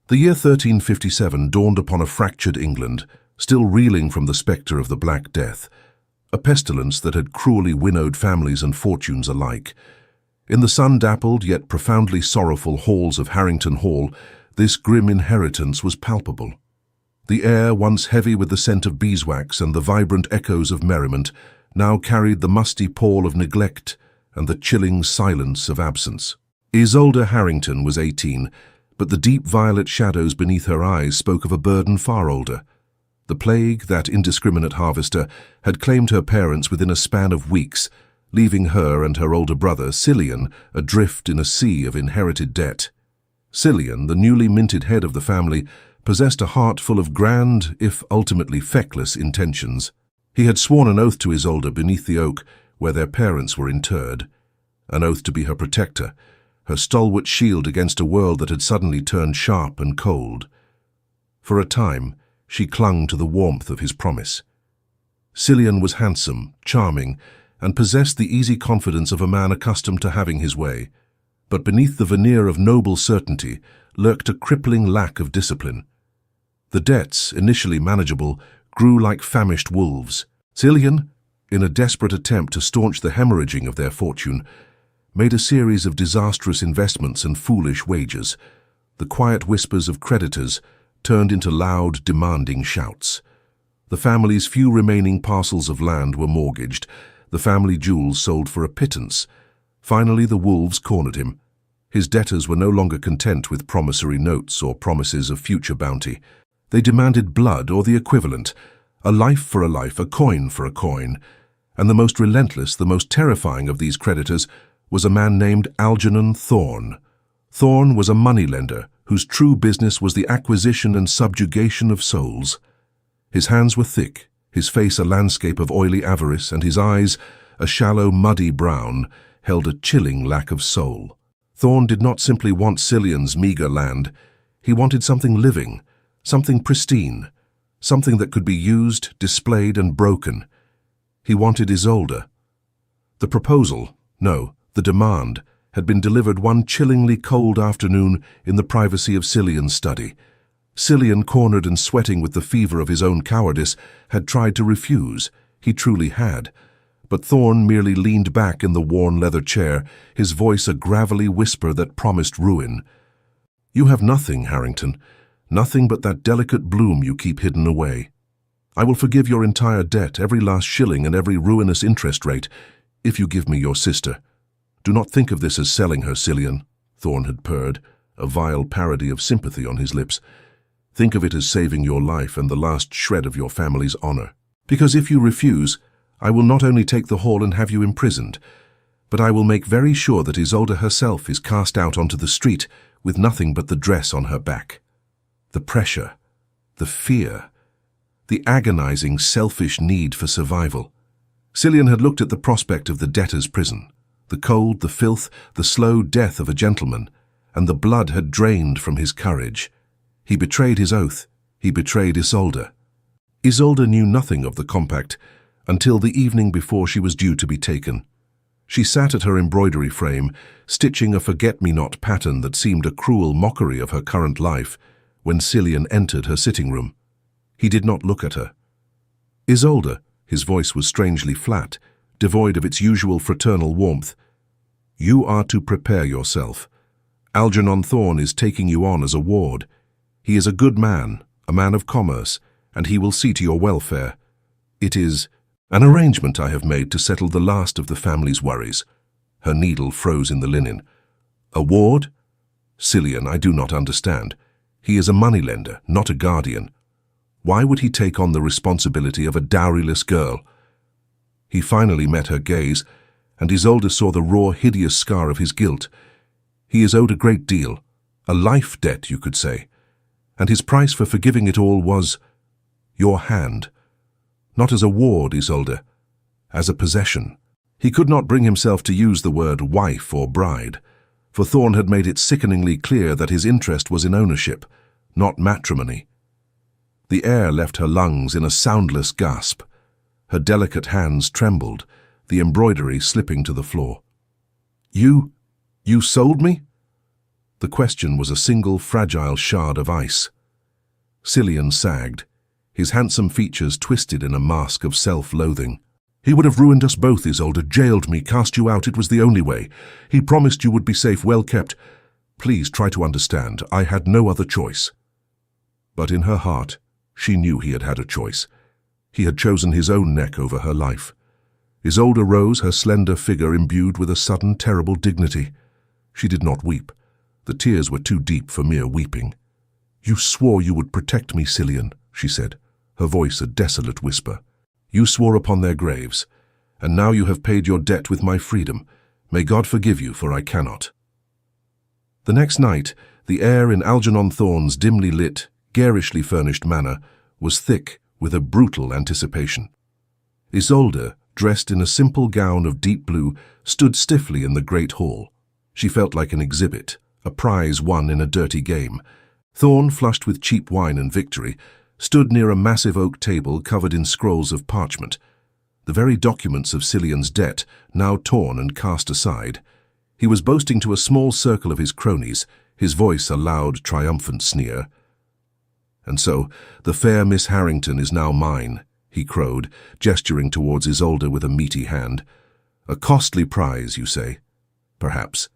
The year 1357 dawned upon a fractured England, still reeling from the spectre of the Black Death, a pestilence that had cruelly winnowed families and fortunes alike. In the sun-dappled yet profoundly sorrowful halls of Harrington Hall, this grim inheritance was palpable. The air, once heavy with the scent of beeswax and the vibrant echoes of merriment, now carried the musty pall of neglect and the chilling silence of absence. Isolde Harrington was 18, but the deep violet shadows beneath her eyes spoke of a burden far older. The plague, that indiscriminate harvester, had claimed her parents within a span of weeks, leaving her and her older brother, Cillian, adrift in a sea of inherited debt. Cillian, the newly minted head of the family, possessed a heart full of grand, if ultimately feckless, intentions. He had sworn an oath to Isolde beneath the oak where their parents were interred, an oath to be her protector, her stalwart shield against a world that had suddenly turned sharp and cold. For a time, she clung to the warmth of his promise. Cillian was handsome, charming, and possessed the easy confidence of a man accustomed to having his way. But beneath the veneer of noble certainty lurked a crippling lack of discipline. The debts, initially manageable, grew like famished wolves. Cillian, in a desperate attempt to staunch the hemorrhaging of their fortune, made a series of disastrous investments and foolish wagers. The quiet whispers of creditors turned into loud, demanding shouts. The family's few remaining parcels of land were mortgaged, the family jewels sold for a pittance. Finally, the wolves cornered him. His debtors were no longer content with promissory notes or promises of future bounty. They demanded blood or the equivalent, a life for a life, a coin for a coin. And the most relentless, the most terrifying of these creditors was a man named Algernon Thorne. Thorne was a moneylender whose true business was the acquisition and subjugation of souls. His hands were thick, his face a landscape of oily avarice, and his eyes, a shallow, muddy brown, held a chilling lack of soul. Thorne did not simply want Cillian's meager land. He wanted something living, something pristine, something that could be used, displayed, and broken. He wanted Isolde. The proposal, no, the demand, had been delivered one chillingly cold afternoon in the privacy of Cillian's study. Cillian, cornered and sweating with the fever of his own cowardice, had tried to refuse. He truly had. But Thorne merely leaned back in the worn leather chair, his voice a gravelly whisper that promised ruin. "You have nothing, Harrington, nothing but that delicate bloom you keep hidden away. I will forgive your entire debt, every last shilling and every ruinous interest rate, if you give me your sister. Do not think of this as selling her, Cillian," Thorne had purred, a vile parody of sympathy on his lips. "Think of it as saving your life and the last shred of your family's honor. Because if you refuse, I will not only take the hall and have you imprisoned, but I will make very sure that Isolde herself is cast out onto the street with nothing but the dress on her back." The pressure, the fear, the agonizing, selfish need for survival. Cillian had looked at the prospect of the debtor's prison, the cold, the filth, the slow death of a gentleman, and the blood had drained from his courage. He betrayed his oath. He betrayed Isolde. Isolde knew nothing of the compact until the evening before she was due to be taken. She sat at her embroidery frame, stitching a forget-me-not pattern that seemed a cruel mockery of her current life, when Cillian entered her sitting room. He did not look at her. "Isolde," his voice was strangely flat, devoid of its usual fraternal warmth, "you are to prepare yourself. Algernon Thorne is taking you on as a ward. He is a good man, a man of commerce, and he will see to your welfare. It is an arrangement I have made to settle the last of the family's worries." Her needle froze in the linen. "A ward? Cillian, I do not understand. He is a moneylender, not a guardian. Why would he take on the responsibility of a dowryless girl?" He finally met her gaze, and Isolde saw the raw, hideous scar of his guilt. He is owed a great deal, a life debt, you could say, and his price for forgiving it all was your hand. Not as a ward, Isolde, as a possession. He could not bring himself to use the word wife or bride, for Thorne had made it sickeningly clear that his interest was in ownership, not matrimony. The air left her lungs in a soundless gasp. Her delicate hands trembled, the embroidery slipping to the floor. You sold me?" The question was a single fragile shard of ice. Cillian sagged, his handsome features twisted in a mask of self-loathing. "He would have ruined us both, Isolde, jailed me, cast you out. It was the only way. He promised you would be safe, well kept. Please try to understand. I had no other choice." But in her heart, she knew he had had a choice. He had chosen his own neck over her life. Isolde rose, her slender figure imbued with a sudden, terrible dignity. She did not weep. The tears were too deep for mere weeping. "You swore you would protect me, Cillian," she said, her voice a desolate whisper. "You swore upon their graves, and now you have paid your debt with my freedom. May God forgive you, for I cannot." The next night, the air in Algernon Thorne's dimly lit, garishly furnished manor was thick with a brutal anticipation. Isolde, dressed in a simple gown of deep blue, stood stiffly in the great hall. She felt like an exhibit, a prize won in a dirty game. Thorne, flushed with cheap wine and victory, stood near a massive oak table covered in scrolls of parchment, the very documents of Cillian's debt, now torn and cast aside. He was boasting to a small circle of his cronies, his voice a loud, triumphant sneer. "And so, the fair Miss Harrington is now mine," he crowed, gesturing towards Isolde with a meaty hand. "A costly prize, you say? Perhaps.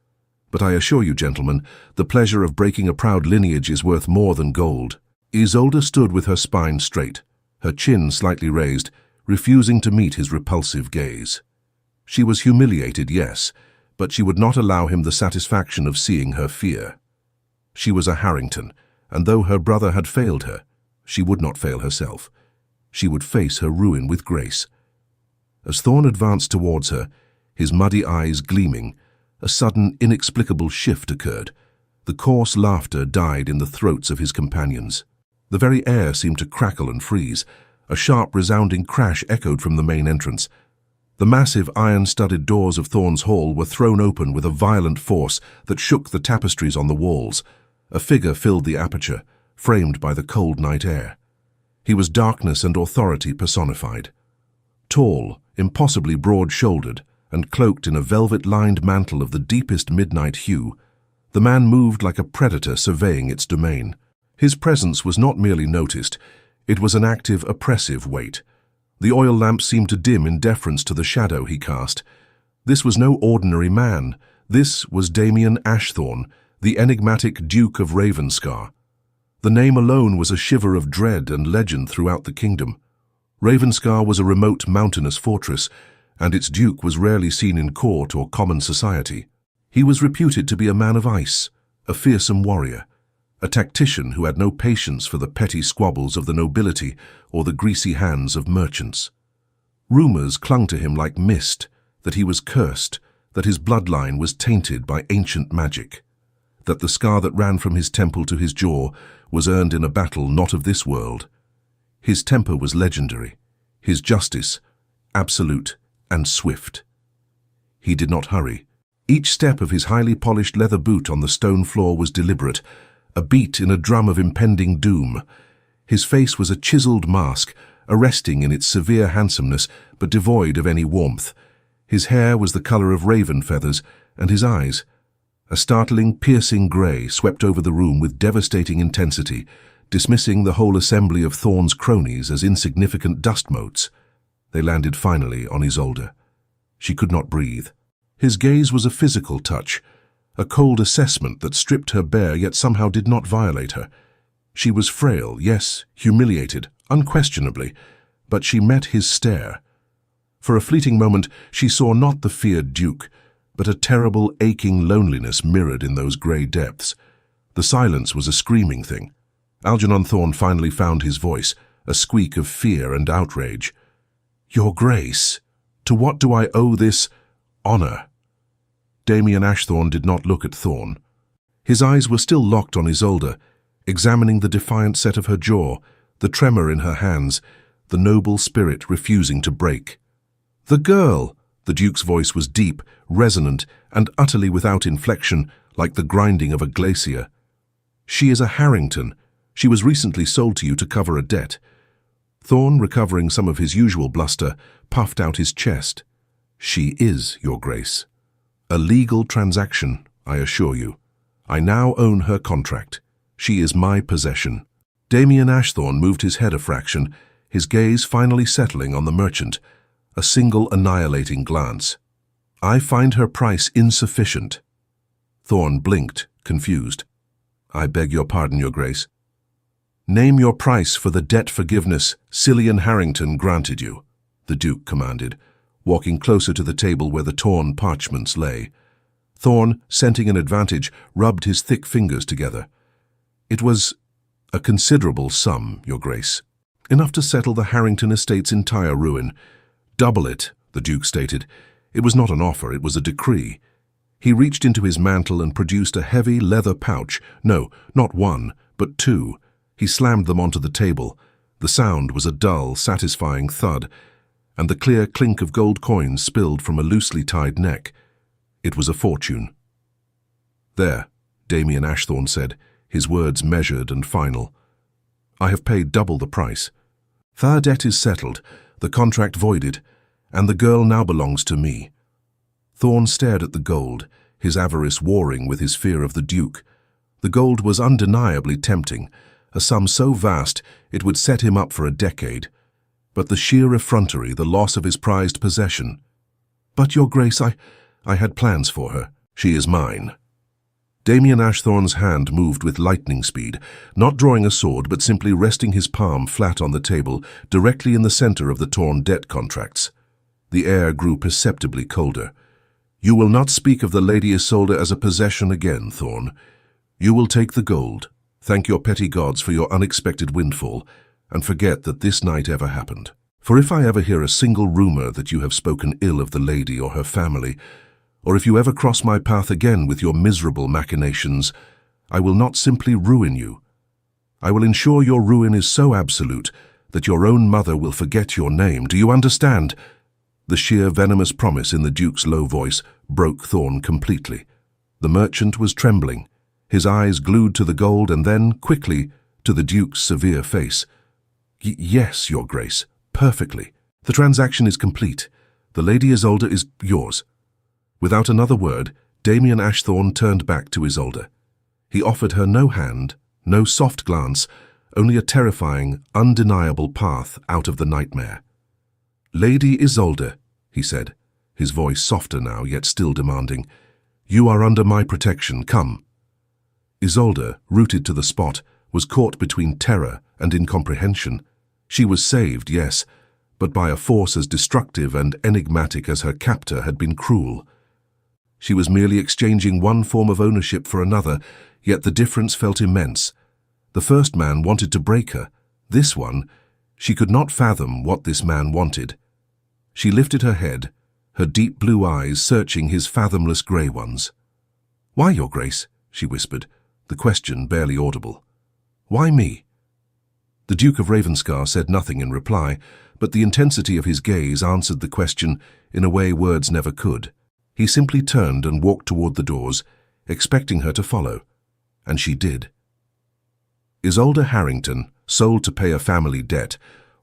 But I assure you, gentlemen, the pleasure of breaking a proud lineage is worth more than gold." Isolde stood with her spine straight, her chin slightly raised, refusing to meet his repulsive gaze. She was humiliated, yes, but she would not allow him the satisfaction of seeing her fear. She was a Harrington, and though her brother had failed her, she would not fail herself. She would face her ruin with grace. As Thorne advanced towards her, his muddy eyes gleaming, a sudden, inexplicable shift occurred. The coarse laughter died in the throats of his companions. The very air seemed to crackle and freeze. A sharp, resounding crash echoed from the main entrance. The massive iron-studded doors of Thorne's hall were thrown open with a violent force that shook the tapestries on the walls. A figure filled the aperture, framed by the cold night air. He was darkness and authority personified. Tall, impossibly broad-shouldered, and cloaked in a velvet-lined mantle of the deepest midnight hue, the man moved like a predator surveying its domain. His presence was not merely noticed, it was an active, oppressive weight. The oil lamp seemed to dim in deference to the shadow he cast. This was no ordinary man. This was Damien Ashthorne, the enigmatic Duke of Ravenscar. The name alone was a shiver of dread and legend throughout the kingdom. Ravenscar was a remote mountainous fortress, and its duke was rarely seen in court or common society. He was reputed to be a man of ice, a fearsome warrior, a tactician who had no patience for the petty squabbles of the nobility or the greasy hands of merchants. Rumors clung to him like mist, that he was cursed, that his bloodline was tainted by ancient magic, that the scar that ran from his temple to his jaw was earned in a battle not of this world. His temper was legendary, his justice absolute and swift. He did not hurry. Each step of his highly polished leather boot on the stone floor was deliberate, a beat in a drum of impending doom. His face was a chiseled mask, arresting in its severe handsomeness, but devoid of any warmth. His hair was the color of raven feathers, and his eyes, a startling, piercing grey, swept over the room with devastating intensity, dismissing the whole assembly of Thorne's cronies as insignificant dust motes. They landed finally on Isolde. She could not breathe. His gaze was a physical touch, a cold assessment that stripped her bare yet somehow did not violate her. She was frail, yes, humiliated, unquestionably, but she met his stare. For a fleeting moment she saw not the feared duke, but a terrible, aching loneliness mirrored in those grey depths. The silence was a screaming thing. Algernon Thorne finally found his voice, a squeak of fear and outrage. "Your Grace, to what do I owe this honor?" Damien Ashthorne did not look at Thorne. His eyes were still locked on Isolde, examining the defiant set of her jaw, the tremor in her hands, the noble spirit refusing to break. "The girl!" The Duke's voice was deep, resonant, and utterly without inflection, like the grinding of a glacier. "She is a Harrington. She was recently sold to you to cover a debt." Thorne, recovering some of his usual bluster, puffed out his chest. "She is, Your Grace. A legal transaction, I assure you." I now own her contract. She is my possession. Damien Ashthorne moved his head a fraction, his gaze finally settling on the merchant, a single annihilating glance. I find her price insufficient. Thorne blinked, confused. I beg your pardon, Your Grace. Name your price for the debt forgiveness Isolde Harrington granted you, the Duke commanded, walking closer to the table where the torn parchments lay. Thorne, scenting an advantage, rubbed his thick fingers together. It was a considerable sum, Your Grace. Enough to settle the Harrington estate's entire ruin. Double it, the Duke stated. It was not an offer, it was a decree. He reached into his mantle and produced a heavy leather pouch. No, not one, but two. He slammed them onto the table. The sound was a dull, satisfying thud, and the clear clink of gold coins spilled from a loosely tied neck. It was a fortune. There, Damien Ashthorne said, his words measured and final. I have paid double the price. Their debt is settled, the contract voided, and the girl now belongs to me. Thorne stared at the gold, his avarice warring with his fear of the Duke. The gold was undeniably tempting, a sum so vast it would set him up for a decade. But the sheer effrontery, the loss of his prized possession. But, Your Grace, I had plans for her. She is mine. Damien Ashthorne's hand moved with lightning speed, not drawing a sword but simply resting his palm flat on the table, directly in the center of the torn debt contracts. The air grew perceptibly colder. You will not speak of the Lady Isolde as a possession again, Thorne. You will take the gold, thank your petty gods for your unexpected windfall, and forget that this night ever happened. For if I ever hear a single rumor that you have spoken ill of the lady or her family, or if you ever cross my path again with your miserable machinations, I will not simply ruin you. I will ensure your ruin is so absolute that your own mother will forget your name. Do you understand? The sheer venomous promise in the Duke's low voice broke Thorne completely. The merchant was trembling, his eyes glued to the gold and then, quickly, to the Duke's severe face. Yes, Your Grace, perfectly. The transaction is complete. The Lady Isolde is yours. Without another word, Damien Ashthorne turned back to Isolde. He offered her no hand, no soft glance, only a terrifying, undeniable path out of the nightmare. Lady Isolde, he said, his voice softer now, yet still demanding, you are under my protection, come. Isolde, rooted to the spot, was caught between terror and incomprehension. She was saved, yes, but by a force as destructive and enigmatic as her captor had been cruel. She was merely exchanging one form of ownership for another, yet the difference felt immense. The first man wanted to break her. This one, she could not fathom what this man wanted. She lifted her head, her deep blue eyes searching his fathomless grey ones. Why, Your Grace? She whispered, the question barely audible. Why me? The Duke of Ravenscar said nothing in reply, but the intensity of his gaze answered the question in a way words never could. He simply turned and walked toward the doors, expecting her to follow, and she did. Isolde Harrington, sold to pay a family debt,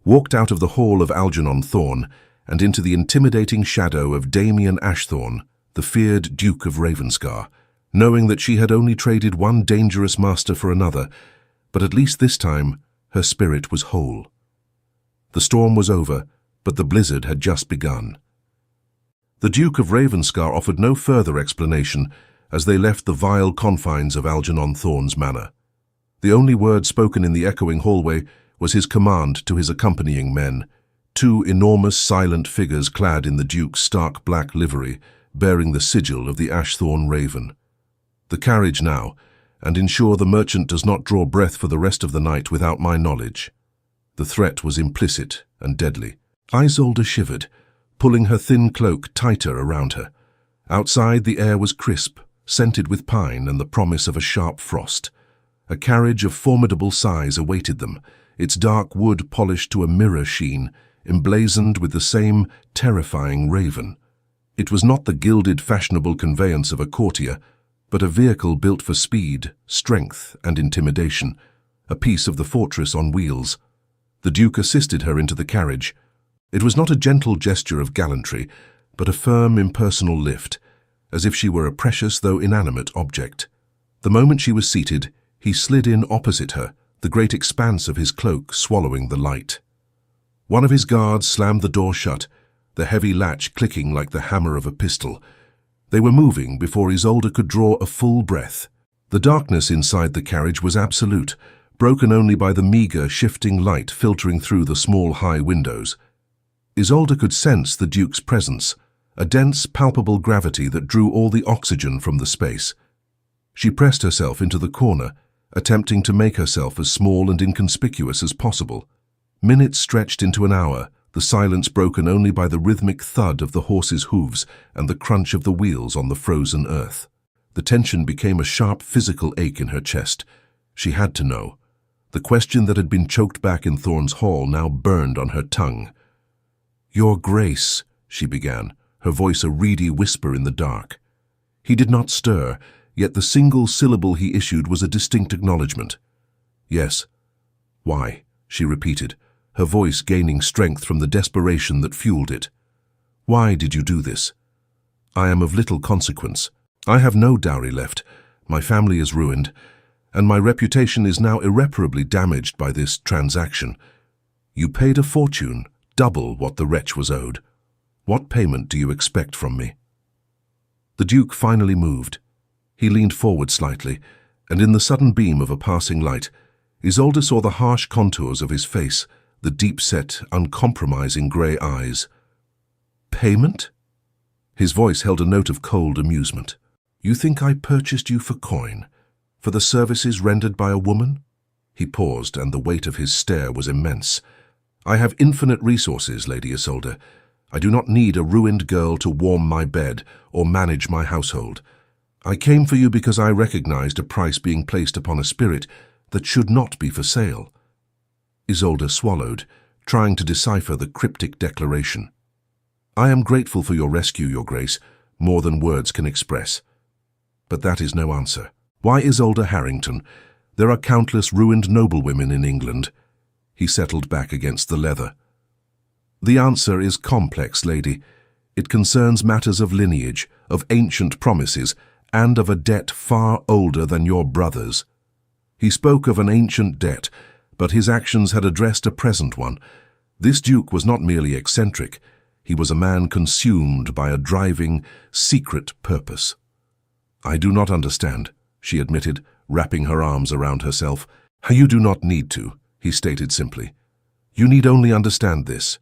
walked out of the hall of Algernon Thorne and into the intimidating shadow of Damien Ashthorne, the feared Duke of Ravenscar, knowing that she had only traded one dangerous master for another, but at least this time her spirit was whole. The storm was over, but the blizzard had just begun. The Duke of Ravenscar offered no further explanation as they left the vile confines of Algernon Thorne's manor. The only word spoken in the echoing hallway was his command to his accompanying men, two enormous silent figures clad in the Duke's stark black livery, bearing the sigil of the Ashthorne Raven. The carriage now, and ensure the merchant does not draw breath for the rest of the night without my knowledge. The threat was implicit and deadly. Isolde shivered, pulling her thin cloak tighter around her. Outside the air was crisp, scented with pine and the promise of a sharp frost. A carriage of formidable size awaited them, its dark wood polished to a mirror sheen, emblazoned with the same terrifying raven. It was not the gilded, fashionable conveyance of a courtier, but a vehicle built for speed, strength, and intimidation, a piece of the fortress on wheels. The Duke assisted her into the carriage. It was not a gentle gesture of gallantry, but a firm, impersonal lift, as if she were a precious though inanimate object. The moment she was seated, he slid in opposite her, the great expanse of his cloak swallowing the light. One of his guards slammed the door shut, the heavy latch clicking like the hammer of a pistol. They were moving before Isolde could draw a full breath. The darkness inside the carriage was absolute, broken only by the meager, shifting light filtering through the small, high windows. Isolde could sense the Duke's presence, a dense, palpable gravity that drew all the oxygen from the space. She pressed herself into the corner, attempting to make herself as small and inconspicuous as possible. Minutes stretched into an hour, the silence broken only by the rhythmic thud of the horse's hooves and the crunch of the wheels on the frozen earth. The tension became a sharp physical ache in her chest. She had to know. The question that had been choked back in Thorn's Hall now burned on her tongue. "Your Grace," she began, her voice a reedy whisper in the dark. He did not stir, yet the single syllable he issued was a distinct acknowledgement. "Yes." "Why?" she repeated, her voice gaining strength from the desperation that fueled it. "Why did you do this?" "I am of little consequence. I have no dowry left. My family is ruined, and my reputation is now irreparably damaged by this transaction. You paid a fortune, double what the wretch was owed. What payment do you expect from me?" The Duke finally moved. He leaned forward slightly, and in the sudden beam of a passing light, Isolde saw the harsh contours of his face, the deep-set, uncompromising grey eyes. "Payment?" His voice held a note of cold amusement. "You think I purchased you for coin? For the services rendered by a woman?" He paused, and the weight of his stare was immense. "I have infinite resources, Lady Isolde. I do not need a ruined girl to warm my bed or manage my household. I came for you because I recognized a price being placed upon a spirit that should not be for sale." Isolde swallowed, trying to decipher the cryptic declaration. "I am grateful for your rescue, Your Grace, more than words can express. But that is no answer. Why Isolde Harrington? There are countless ruined noblewomen in England." He settled back against the leather. "The answer is complex, lady. It concerns matters of lineage, of ancient promises, and of a debt far older than your brother's." He spoke of an ancient debt, but his actions had addressed a present one. This Duke was not merely eccentric. He was a man consumed by a driving, secret purpose. "I do not understand," she admitted, wrapping her arms around herself. "You do not need to," he stated simply. "You need only understand this.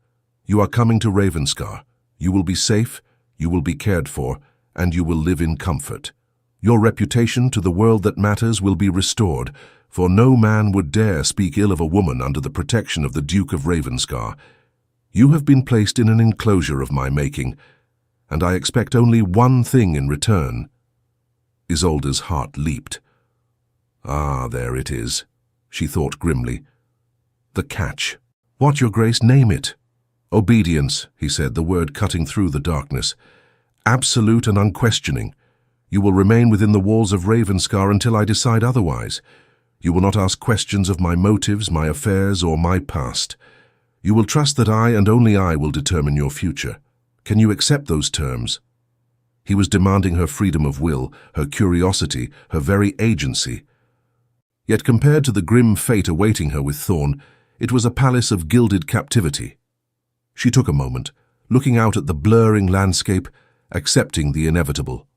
You are coming to Ravenscar. You will be safe, you will be cared for, and you will live in comfort. Your reputation to the world that matters will be restored, for no man would dare speak ill of a woman under the protection of the Duke of Ravenscar. You have been placed in an enclosure of my making, and I expect only one thing in return." Isolde's heart leaped. "Ah, there it is," she thought grimly. "The catch. What, Your Grace, name it." "Obedience," he said, the word cutting through the darkness. "Absolute and unquestioning. You will remain within the walls of Ravenscar until I decide otherwise. You will not ask questions of my motives, my affairs, or my past. You will trust that I and only I will determine your future. Can you accept those terms?" He was demanding her freedom of will, her curiosity, her very agency. Yet compared to the grim fate awaiting her with Thorn, it was a palace of gilded captivity. She took a moment, looking out at the blurring landscape, accepting the inevitable.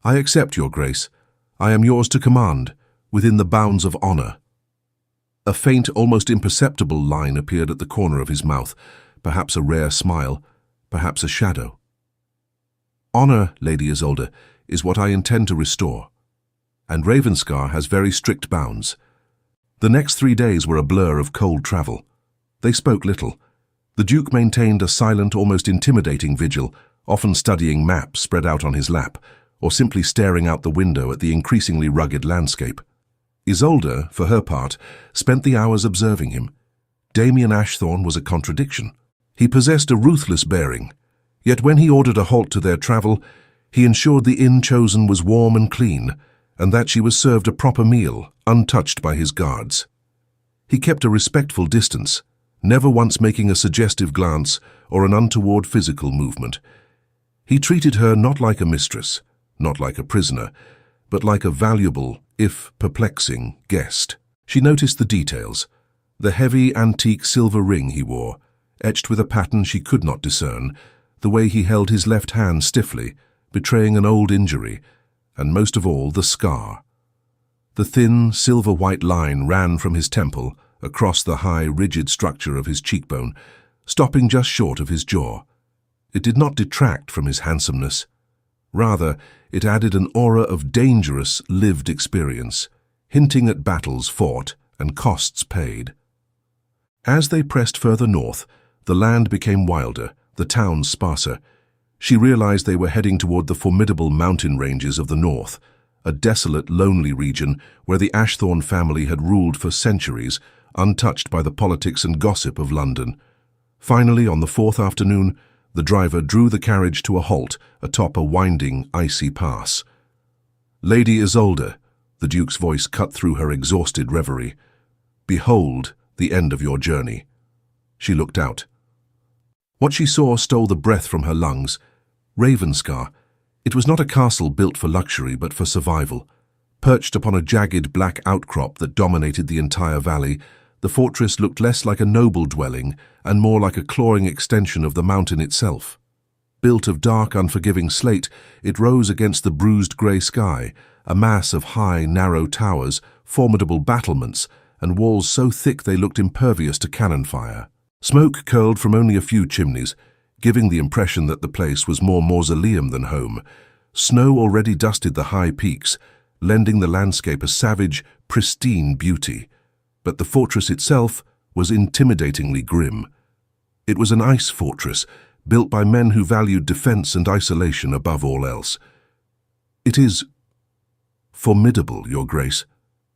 "I accept, Your Grace. I am yours to command, within the bounds of honor." A faint, almost imperceptible line appeared at the corner of his mouth, perhaps a rare smile, perhaps a shadow. "Honor, Lady Isolde, is what I intend to restore. And Ravenscar has very strict bounds." The next 3 days were a blur of cold travel. They spoke little. The Duke maintained a silent, almost intimidating vigil, often studying maps spread out on his lap, or simply staring out the window at the increasingly rugged landscape. Isolde, for her part, spent the hours observing him. Damien Ashthorne was a contradiction. He possessed a ruthless bearing, yet when he ordered a halt to their travel, he ensured the inn chosen was warm and clean, and that she was served a proper meal, untouched by his guards. He kept a respectful distance, never once making a suggestive glance or an untoward physical movement. He treated her not like a mistress, not like a prisoner, but like a valuable, if perplexing, guessed. She noticed the details. The heavy, antique silver ring he wore, etched with a pattern she could not discern, the way he held his left hand stiffly, betraying an old injury, and most of all, the scar. The thin, silver-white line ran from his temple, across the high, rigid structure of his cheekbone, stopping just short of his jaw. It did not detract from his handsomeness. Rather, it added an aura of dangerous, lived experience, hinting at battles fought and costs paid. As they pressed further north, the land became wilder, the towns sparser. She realized they were heading toward the formidable mountain ranges of the north, a desolate, lonely region where the Ashthorne family had ruled for centuries, untouched by the politics and gossip of London. Finally, on the fourth afternoon, the driver drew the carriage to a halt atop a winding, icy pass. "Lady Isolde," the Duke's voice cut through her exhausted reverie, "behold the end of your journey." She looked out. What she saw stole the breath from her lungs. Ravenscar. It was not a castle built for luxury but for survival. Perched upon a jagged black outcrop that dominated the entire valley, the fortress looked less like a noble dwelling and more like a clawing extension of the mountain itself. Built of dark, unforgiving slate, it rose against the bruised grey sky, a mass of high, narrow towers, formidable battlements, and walls so thick they looked impervious to cannon fire. Smoke curled from only a few chimneys, giving the impression that the place was more mausoleum than home. Snow already dusted the high peaks, lending the landscape a savage, pristine beauty. But the fortress itself was intimidatingly grim. It was an ice fortress, built by men who valued defense and isolation above all else. "It is formidable, Your Grace,"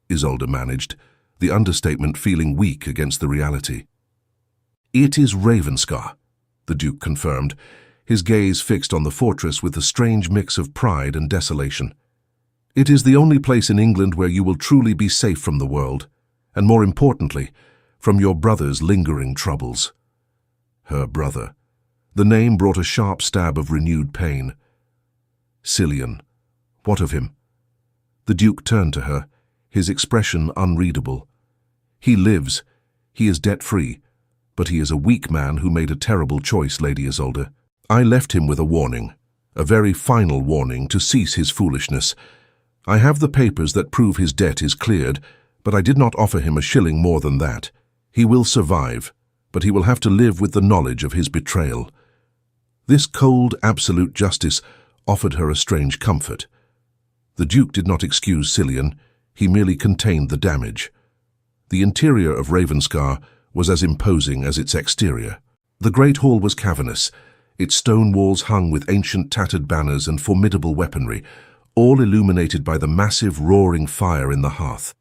Isolde managed, the understatement feeling weak against the reality. "It is Ravenscar," the Duke confirmed, his gaze fixed on the fortress with a strange mix of pride and desolation. "It is the only place in England where you will truly be safe from the world, and more importantly, from your brother's lingering troubles." Her brother. The name brought a sharp stab of renewed pain. Cillian. What of him? The Duke turned to her, his expression unreadable. "He lives. He is debt-free. But he is a weak man who made a terrible choice, Lady Isolde. I left him with a warning, a very final warning to cease his foolishness. I have the papers that prove his debt is cleared, but I did not offer him a shilling more than that. He will survive, but he will have to live with the knowledge of his betrayal." This cold, absolute justice offered her a strange comfort. The Duke did not excuse Cillian, he merely contained the damage. The interior of Ravenscar was as imposing as its exterior. The great hall was cavernous, its stone walls hung with ancient tattered banners and formidable weaponry, all illuminated by the massive roaring fire in the hearth.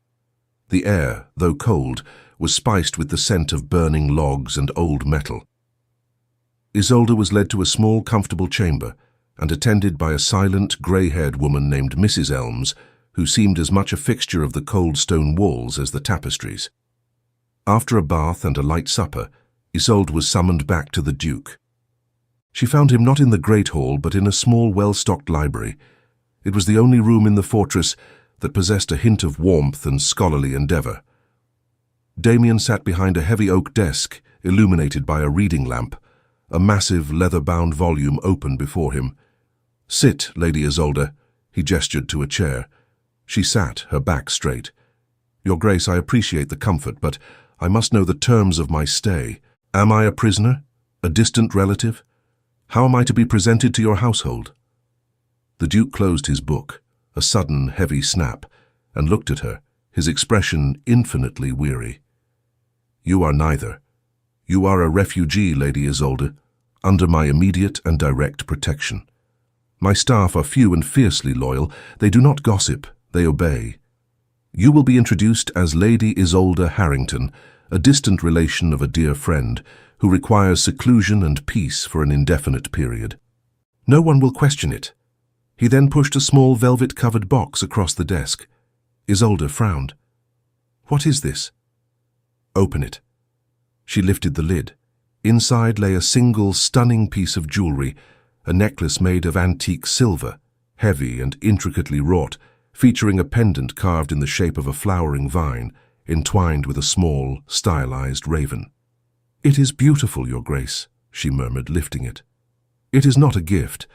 The air, though cold, was spiced with the scent of burning logs and old metal. Isolde was led to a small, comfortable chamber and attended by a silent, grey-haired woman named Mrs. Elmes, who seemed as much a fixture of the cold stone walls as the tapestries. After a bath and a light supper, Isolde was summoned back to the Duke. She found him not in the great hall, but in a small, well-stocked library. It was the only room in the fortress that possessed a hint of warmth and scholarly endeavour. Damien sat behind a heavy oak desk, illuminated by a reading lamp, a massive, leather-bound volume open before him. "Sit, Lady Isolde," he gestured to a chair. She sat, her back straight. "Your Grace, I appreciate the comfort, but I must know the terms of my stay. Am I a prisoner? A distant relative? How am I to be presented to your household?" The Duke closed his book, a sudden, heavy snap, and looked at her, his expression infinitely weary. "You are neither. You are a refugee, Lady Isolde, under my immediate and direct protection. My staff are few and fiercely loyal. They do not gossip, they obey. You will be introduced as Lady Isolde Harrington, a distant relation of a dear friend, who requires seclusion and peace for an indefinite period. No one will question it." He then pushed a small velvet-covered box across the desk. Isolde frowned. "What is this?" "Open it." She lifted the lid. Inside lay a single, stunning piece of jewellery, a necklace made of antique silver, heavy and intricately wrought, featuring a pendant carved in the shape of a flowering vine, entwined with a small, stylized raven. "It is beautiful, Your Grace," she murmured, lifting it. "It is not a gift.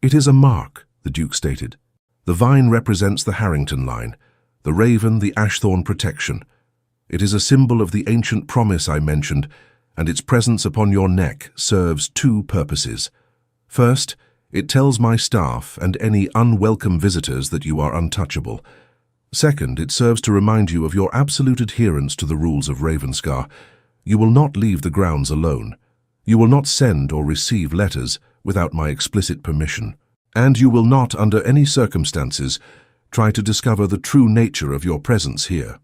It is a mark," the Duke stated. "The vine represents the Harrington line, the raven the Ashthorne protection. It is a symbol of the ancient promise I mentioned, and its presence upon your neck serves two purposes. First, it tells my staff and any unwelcome visitors that you are untouchable. Second, it serves to remind you of your absolute adherence to the rules of Ravenscar. You will not leave the grounds alone. You will not send or receive letters without my explicit permission. And you will not, under any circumstances, try to discover the true nature of your presence here."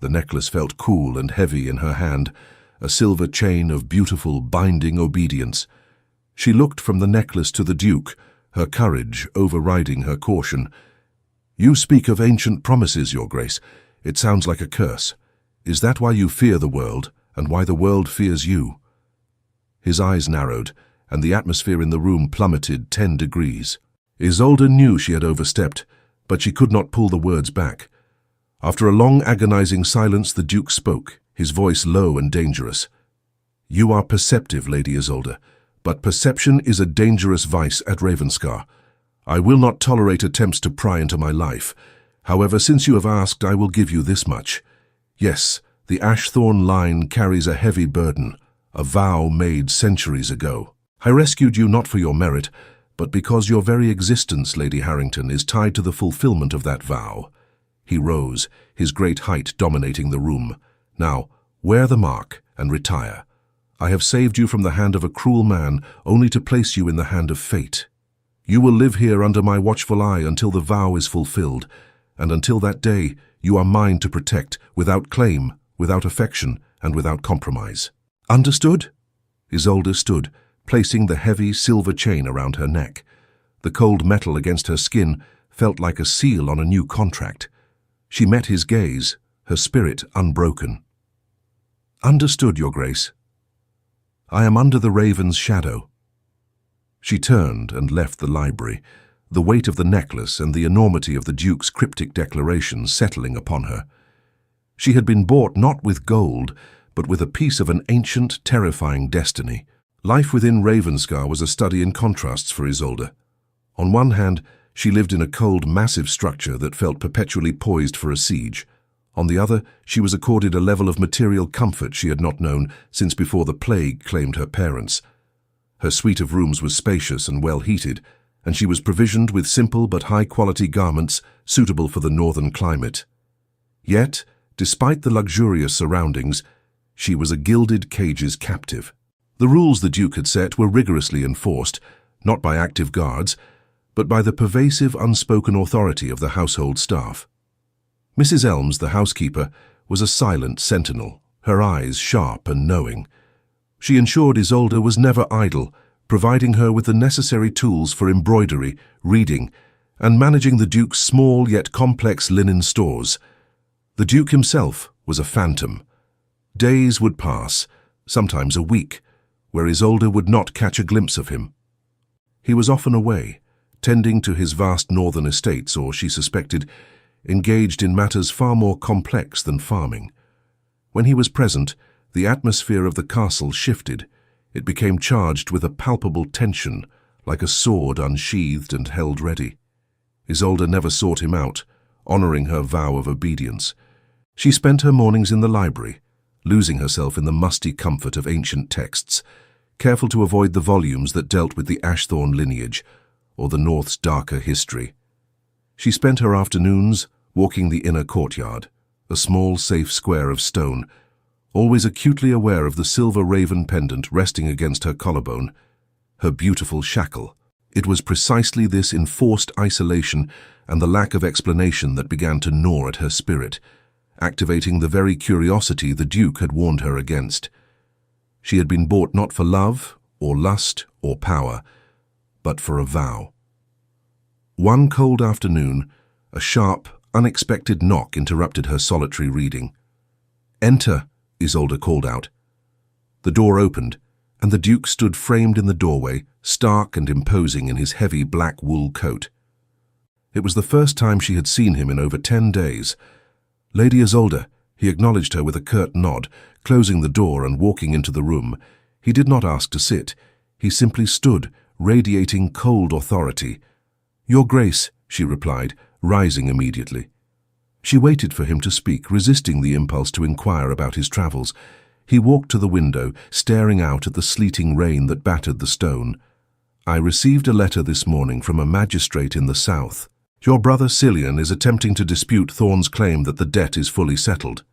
The necklace felt cool and heavy in her hand, a silver chain of beautiful, binding obedience. She looked from the necklace to the Duke, her courage overriding her caution. "You speak of ancient promises, Your Grace. It sounds like a curse. Is that why you fear the world, and why the world fears you?" His eyes narrowed, and the atmosphere in the room plummeted 10 degrees. Isolde knew she had overstepped, but she could not pull the words back. After a long, agonizing silence, the Duke spoke, his voice low and dangerous. "You are perceptive, Lady Isolde, but perception is a dangerous vice at Ravenscar. I will not tolerate attempts to pry into my life. However, since you have asked, I will give you this much. Yes, the Ashthorne line carries a heavy burden, a vow made centuries ago. I rescued you not for your merit, but because your very existence, Lady Harrington, is tied to the fulfillment of that vow." He rose, his great height dominating the room. "Now, wear the mark and retire. I have saved you from the hand of a cruel man, only to place you in the hand of fate. You will live here under my watchful eye until the vow is fulfilled, and until that day you are mine to protect, without claim, without affection, and without compromise." "Understood?" Isolde stood, placing the heavy silver chain around her neck. The cold metal against her skin felt like a seal on a new contract. She met his gaze, her spirit unbroken. "Understood, Your Grace. I am under the raven's shadow." She turned and left the library, the weight of the necklace and the enormity of the Duke's cryptic declaration settling upon her. She had been bought not with gold, but with a piece of an ancient, terrifying destiny. Life within Ravenscar was a study in contrasts for Isolde. On one hand, she lived in a cold, massive structure that felt perpetually poised for a siege. On the other, she was accorded a level of material comfort she had not known since before the plague claimed her parents. Her suite of rooms was spacious and well heated, and she was provisioned with simple but high-quality garments suitable for the northern climate. Yet, despite the luxurious surroundings, she was a gilded cage's captive. The rules the Duke had set were rigorously enforced, not by active guards, but by the pervasive, unspoken authority of the household staff. Mrs. Elmes, the housekeeper, was a silent sentinel, her eyes sharp and knowing. She ensured Isolde was never idle, providing her with the necessary tools for embroidery, reading, and managing the Duke's small yet complex linen stores. The Duke himself was a phantom. Days would pass, sometimes a week, where Isolde would not catch a glimpse of him. He was often away, tending to his vast northern estates, or, she suspected, engaged in matters far more complex than farming. When he was present, the atmosphere of the castle shifted. It became charged with a palpable tension, like a sword unsheathed and held ready. Isolde never sought him out, honoring her vow of obedience. She spent her mornings in the library, losing herself in the musty comfort of ancient texts, careful to avoid the volumes that dealt with the Ashthorne lineage or the North's darker history. She spent her afternoons walking the inner courtyard, a small, safe square of stone, always acutely aware of the silver raven pendant resting against her collarbone, her beautiful shackle. It was precisely this enforced isolation and the lack of explanation that began to gnaw at her spirit, activating the very curiosity the Duke had warned her against. She had been bought not for love, or lust, or power, but for a vow. One cold afternoon, a sharp, unexpected knock interrupted her solitary reading. "Enter," Isolde called out. The door opened, and the Duke stood framed in the doorway, stark and imposing in his heavy black wool coat. It was the first time she had seen him in over 10 days. "Lady Isolde," he acknowledged her with a curt nod, closing the door and walking into the room. He did not ask to sit. He simply stood, radiating cold authority. "Your Grace," she replied, rising immediately. She waited for him to speak, resisting the impulse to inquire about his travels. He walked to the window, staring out at the sleeting rain that battered the stone. "I received a letter this morning from a magistrate in the south. Your brother Cillian is attempting to dispute Thorne's claim that the debt is fully settled.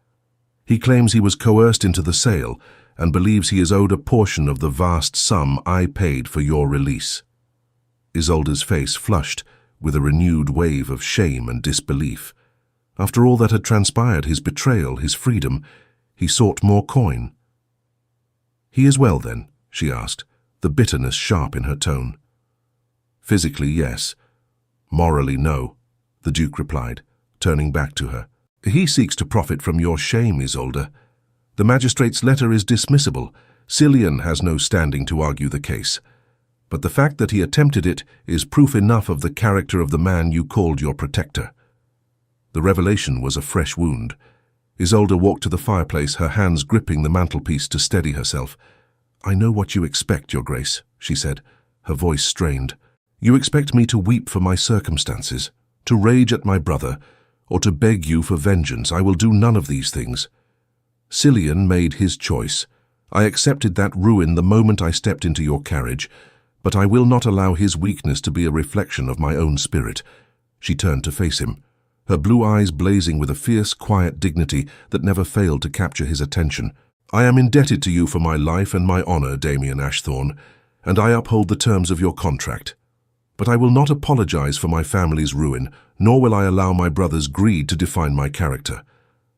He claims he was coerced into the sale and believes he is owed a portion of the vast sum I paid for your release." Isolde's face flushed with a renewed wave of shame and disbelief. After all that had transpired, his betrayal, his freedom, he sought more coin. "He is well, then?" she asked, the bitterness sharp in her tone. "Physically, yes. Morally, no," the Duke replied, turning back to her. "He seeks to profit from your shame, Isolde. The magistrate's letter is dismissible. Cillian has no standing to argue the case. But the fact that he attempted it is proof enough of the character of the man you called your protector." The revelation was a fresh wound. Isolde walked to the fireplace, her hands gripping the mantelpiece to steady herself. "I know what you expect, Your Grace," she said, her voice strained. "You expect me to weep for my circumstances, to rage at my brother, or to beg you for vengeance. I will do none of these things. Cillian made his choice. I accepted that ruin the moment I stepped into your carriage, but I will not allow his weakness to be a reflection of my own spirit." She turned to face him, her blue eyes blazing with a fierce, quiet dignity that never failed to capture his attention. "I am indebted to you for my life and my honor, Damien Ashthorne, and I uphold the terms of your contract. But I will not apologize for my family's ruin, nor will I allow my brother's greed to define my character.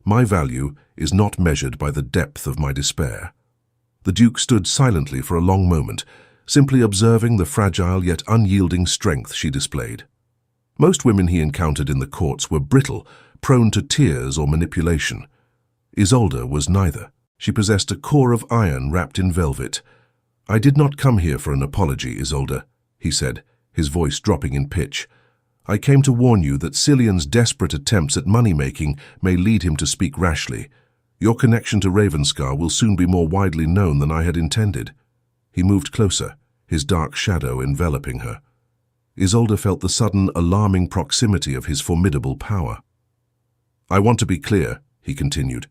My value is not measured by the depth of my despair." The Duke stood silently for a long moment, simply observing the fragile yet unyielding strength she displayed. Most women he encountered in the courts were brittle, prone to tears or manipulation. Isolde was neither. She possessed a core of iron wrapped in velvet. "I did not come here for an apology, Isolde," he said, his voice dropping in pitch. "I came to warn you that Cillian's desperate attempts at money-making may lead him to speak rashly. Your connection to Ravenscar will soon be more widely known than I had intended." He moved closer, his dark shadow enveloping her. Isolde felt the sudden, alarming proximity of his formidable power. "I want to be clear," he continued.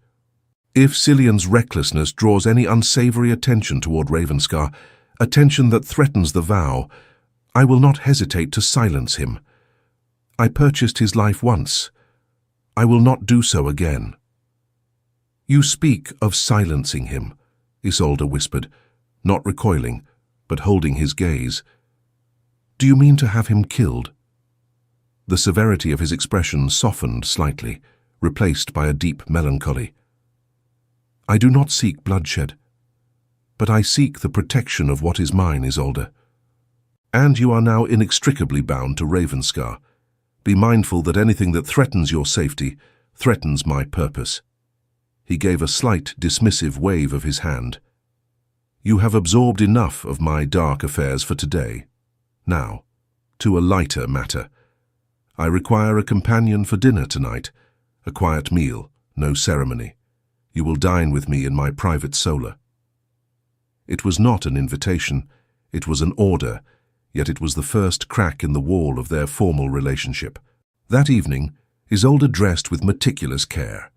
"If Cillian's recklessness draws any unsavory attention toward Ravenscar, attention that threatens the vow, I will not hesitate to silence him. I purchased his life once. I will not do so again." "You speak of silencing him," Isolde whispered, not recoiling, but holding his gaze. "Do you mean to have him killed?" The severity of his expression softened slightly, replaced by a deep melancholy. "I do not seek bloodshed, but I seek the protection of what is mine, Isolde. And you are now inextricably bound to Ravenscar. Be mindful that anything that threatens your safety threatens my purpose." He gave a slight, dismissive wave of his hand. "You have absorbed enough of my dark affairs for today. Now, to a lighter matter. I require a companion for dinner tonight, a quiet meal, no ceremony. You will dine with me in my private solar." It was not an invitation, it was an order, yet it was the first crack in the wall of their formal relationship. That evening, Isolde dressed with meticulous care.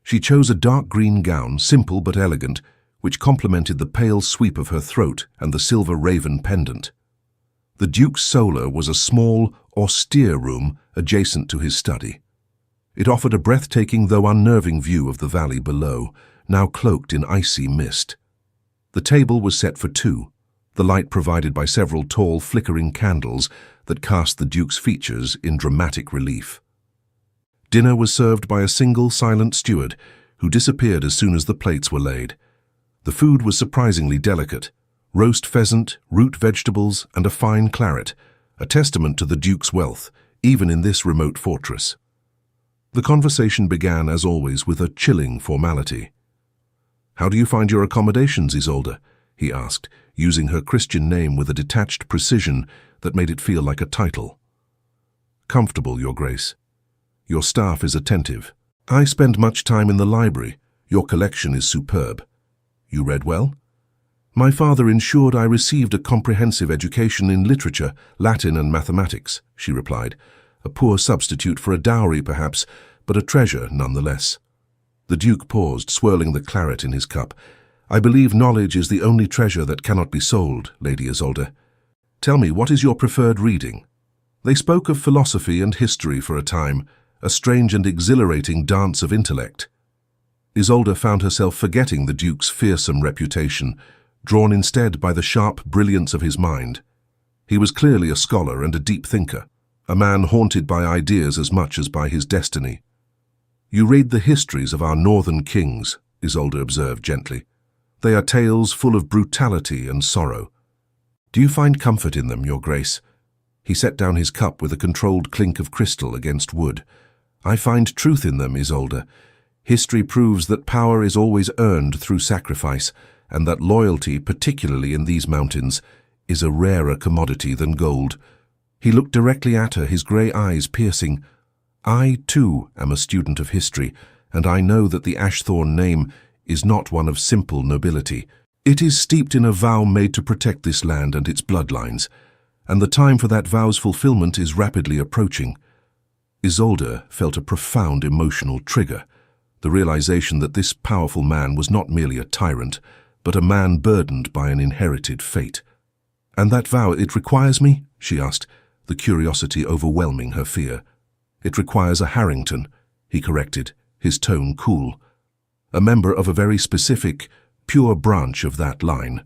She chose a dark green gown, simple but elegant, which complemented the pale sweep of her throat and the silver raven pendant. The Duke's solar was a small, austere room adjacent to his study. It offered a breathtaking though unnerving view of the valley below, now cloaked in icy mist. The table was set for two, the light provided by several tall, flickering candles that cast the Duke's features in dramatic relief. Dinner was served by a single silent steward, who disappeared as soon as the plates were laid. The food was surprisingly delicate: roast pheasant, root vegetables, and a fine claret, a testament to the Duke's wealth, even in this remote fortress. The conversation began, as always, with a chilling formality. "How do you find your accommodations, Isolde?" he asked, using her Christian name with a detached precision that made it feel like a title. Comfortable, Your Grace. Your staff is attentive. I spend much time in the library. Your collection is superb. You read well? My father ensured I received a comprehensive education in literature, Latin and mathematics, she replied. A poor substitute for a dowry, perhaps, but a treasure nonetheless. The Duke paused, swirling the claret in his cup. I believe knowledge is the only treasure that cannot be sold, Lady Isolde. Tell me, what is your preferred reading? They spoke of philosophy and history for a time, a strange and exhilarating dance of intellect. Isolde found herself forgetting the Duke's fearsome reputation, drawn instead by the sharp brilliance of his mind. He was clearly a scholar and a deep thinker, a man haunted by ideas as much as by his destiny. You read the histories of our northern kings, Isolde observed gently. They are tales full of brutality and sorrow. Do you find comfort in them, Your Grace? He set down his cup with a controlled clink of crystal against wood. I find truth in them, Isolde. History proves that power is always earned through sacrifice, and that loyalty, particularly in these mountains, is a rarer commodity than gold. He looked directly at her, his grey eyes piercing. I, too, am a student of history, and I know that the Ashthorn name is not one of simple nobility. It is steeped in a vow made to protect this land and its bloodlines, and the time for that vow's fulfillment is rapidly approaching. Isolde felt a profound emotional trigger, the realization that this powerful man was not merely a tyrant, but a man burdened by an inherited fate. And that vow, it requires me? She asked, the curiosity overwhelming her fear. It requires a Harrington, he corrected, his tone cool. A member of a very specific, pure branch of that line.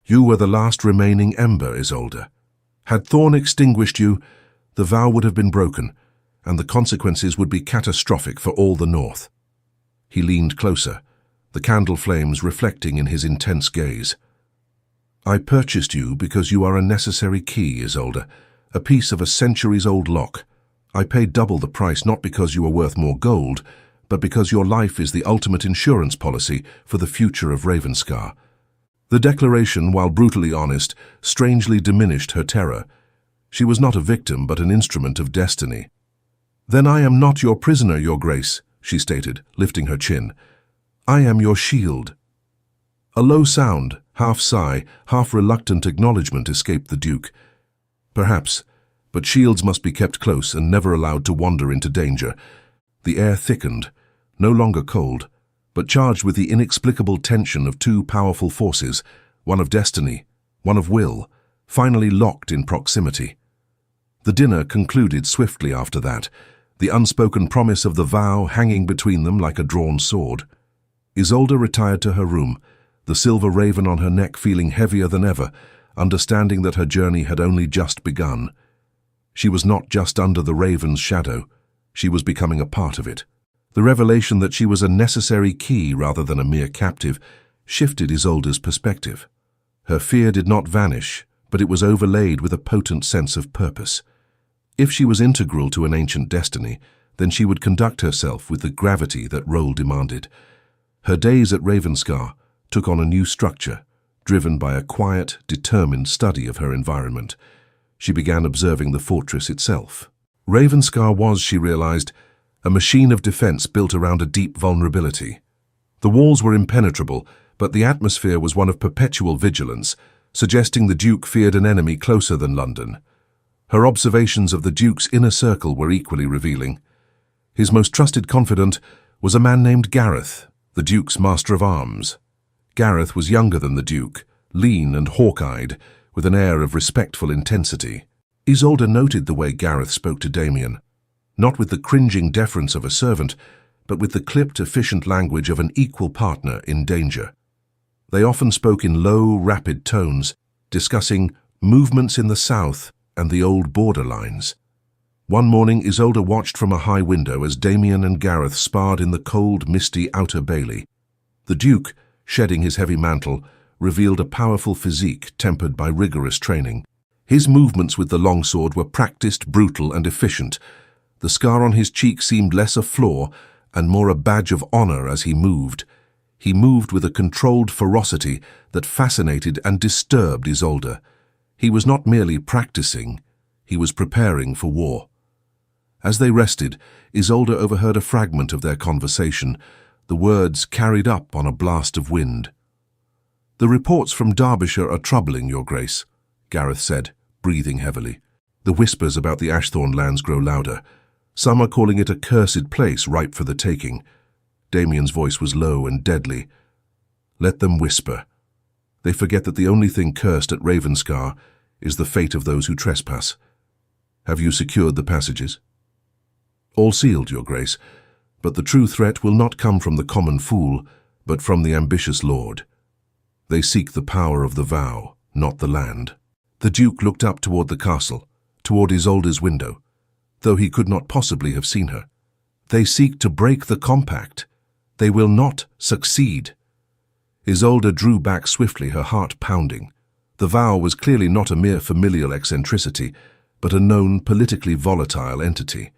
You were the last remaining ember, Isolde. Had Thorn extinguished you, the vow would have been broken, and the consequences would be catastrophic for all the North. He leaned closer, the candle flames reflecting in his intense gaze. I purchased you because you are a necessary key, Isolde, a piece of a centuries-old lock. I paid double the price not because you are worth more gold, but because your life is the ultimate insurance policy for the future of Ravenscar. The declaration, while brutally honest, strangely diminished her terror. She was not a victim, but an instrument of destiny. Then I am not your prisoner, Your Grace, she stated, lifting her chin. I am your shield. A low sound, half sigh, half reluctant acknowledgement escaped the Duke. Perhaps, but shields must be kept close and never allowed to wander into danger. The air thickened, no longer cold, but charged with the inexplicable tension of two powerful forces, one of destiny, one of will, finally locked in proximity. The dinner concluded swiftly after that, the unspoken promise of the vow hanging between them like a drawn sword. Isolde retired to her room, the silver raven on her neck feeling heavier than ever, understanding that her journey had only just begun. She was not just under the raven's shadow, she was becoming a part of it. The revelation that she was a necessary key rather than a mere captive shifted Isolde's perspective. Her fear did not vanish, but it was overlaid with a potent sense of purpose. If she was integral to an ancient destiny, then she would conduct herself with the gravity that role demanded. Her days at Ravenscar took on a new structure, driven by a quiet, determined study of her environment. She began observing the fortress itself. Ravenscar was, she realized, a machine of defense built around a deep vulnerability. The walls were impenetrable, but the atmosphere was one of perpetual vigilance, suggesting the Duke feared an enemy closer than London. Her observations of the Duke's inner circle were equally revealing. His most trusted confidant was a man named Gareth, the Duke's master of arms. Gareth was younger than the Duke, lean and hawk-eyed, with an air of respectful intensity. Isolde noted the way Gareth spoke to Damien, not with the cringing deference of a servant, but with the clipped, efficient language of an equal partner in danger. They often spoke in low, rapid tones, discussing movements in the south and the old border lines. One morning, Isolde watched from a high window as Damien and Gareth sparred in the cold, misty outer bailey. The Duke, shedding his heavy mantle, revealed a powerful physique tempered by rigorous training. His movements with the longsword were practiced, brutal, and efficient. The scar on his cheek seemed less a flaw and more a badge of honor as he moved. He moved with a controlled ferocity that fascinated and disturbed Isolde. He was not merely practicing, he was preparing for war. As they rested, Isolde overheard a fragment of their conversation, the words carried up on a blast of wind. "The reports from Derbyshire are troubling, Your Grace," Gareth said, breathing heavily. "The whispers about the Ashthorn lands grow louder. Some are calling it a cursed place ripe for the taking." Damien's voice was low and deadly. "Let them whisper. They forget that the only thing cursed at Ravenscar is the fate of those who trespass. Have you secured the passages?" "All sealed, Your Grace, but the true threat will not come from the common fool, but from the ambitious lord. They seek the power of the vow, not the land." The Duke looked up toward the castle, toward Isolde's window, though he could not possibly have seen her. "They seek to break the compact. They will not succeed." Isolde drew back swiftly, her heart pounding. The vow was clearly not a mere familial eccentricity, but a known, politically volatile entity.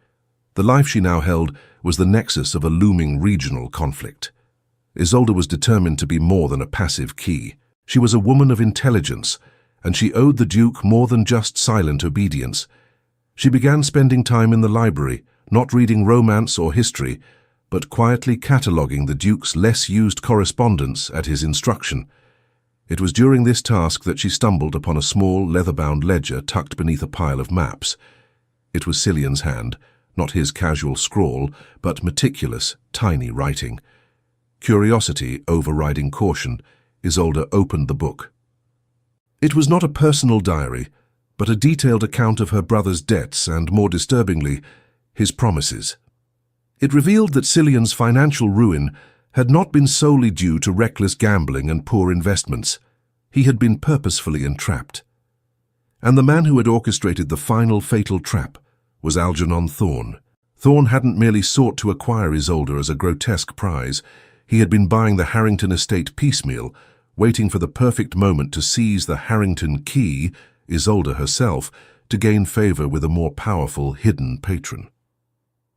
The life she now held was the nexus of a looming regional conflict. Isolde was determined to be more than a passive key. She was a woman of intelligence, and she owed the Duke more than just silent obedience. She began spending time in the library, not reading romance or history, but quietly cataloguing the Duke's less-used correspondence at his instruction. It was during this task that she stumbled upon a small, leather-bound ledger tucked beneath a pile of maps. It was Cillian's hand, not his casual scrawl, but meticulous, tiny writing. Curiosity overriding caution, Isolde opened the book. It was not a personal diary, but a detailed account of her brother's debts and, more disturbingly, his promises. It revealed that Cillian's financial ruin had not been solely due to reckless gambling and poor investments. He had been purposefully entrapped. And the man who had orchestrated the final fatal trap was Algernon Thorne. Thorne hadn't merely sought to acquire Isolde as a grotesque prize. He had been buying the Harrington estate piecemeal, waiting for the perfect moment to seize the Harrington key, Isolde herself, to gain favor with a more powerful, hidden patron.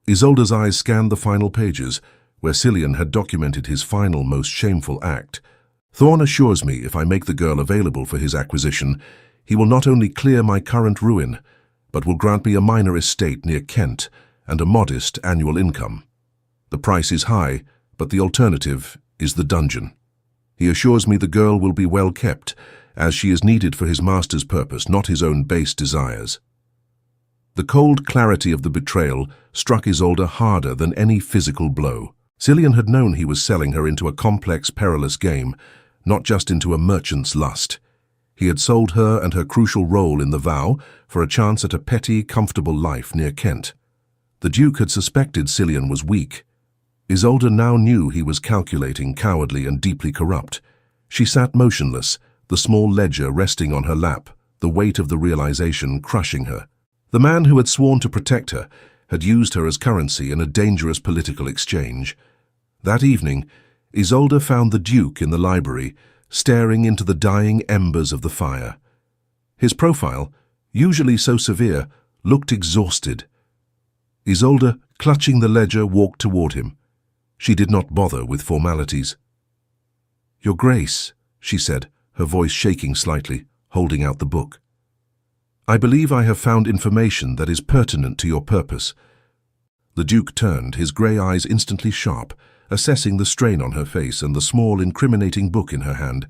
Isolde's eyes scanned the final pages, where Cillian had documented his final, most shameful act. "Thorne assures me if I make the girl available for his acquisition, he will not only clear my current ruin, but will grant me a minor estate near Kent and a modest annual income. The price is high, but the alternative is the dungeon. He assures me the girl will be well kept, as she is needed for his master's purpose, not his own base desires." The cold clarity of the betrayal struck Isolde harder than any physical blow. Cillian had known he was selling her into a complex, perilous game, not just into a merchant's lust. He had sold her and her crucial role in the vow for a chance at a petty, comfortable life near Kent. The Duke had suspected Cillian was weak. Isolde now knew he was calculating, cowardly, and deeply corrupt. She sat motionless, the small ledger resting on her lap, the weight of the realization crushing her. The man who had sworn to protect her had used her as currency in a dangerous political exchange. That evening, Isolde found the Duke in the library, staring into the dying embers of the fire. His profile, usually so severe, looked exhausted. Isolde, clutching the ledger, walked toward him. She did not bother with formalities. "Your Grace," she said, her voice shaking slightly, holding out the book. "I believe I have found information that is pertinent to your purpose." The Duke turned, his grey eyes instantly sharp, assessing the strain on her face and the small, incriminating book in her hand.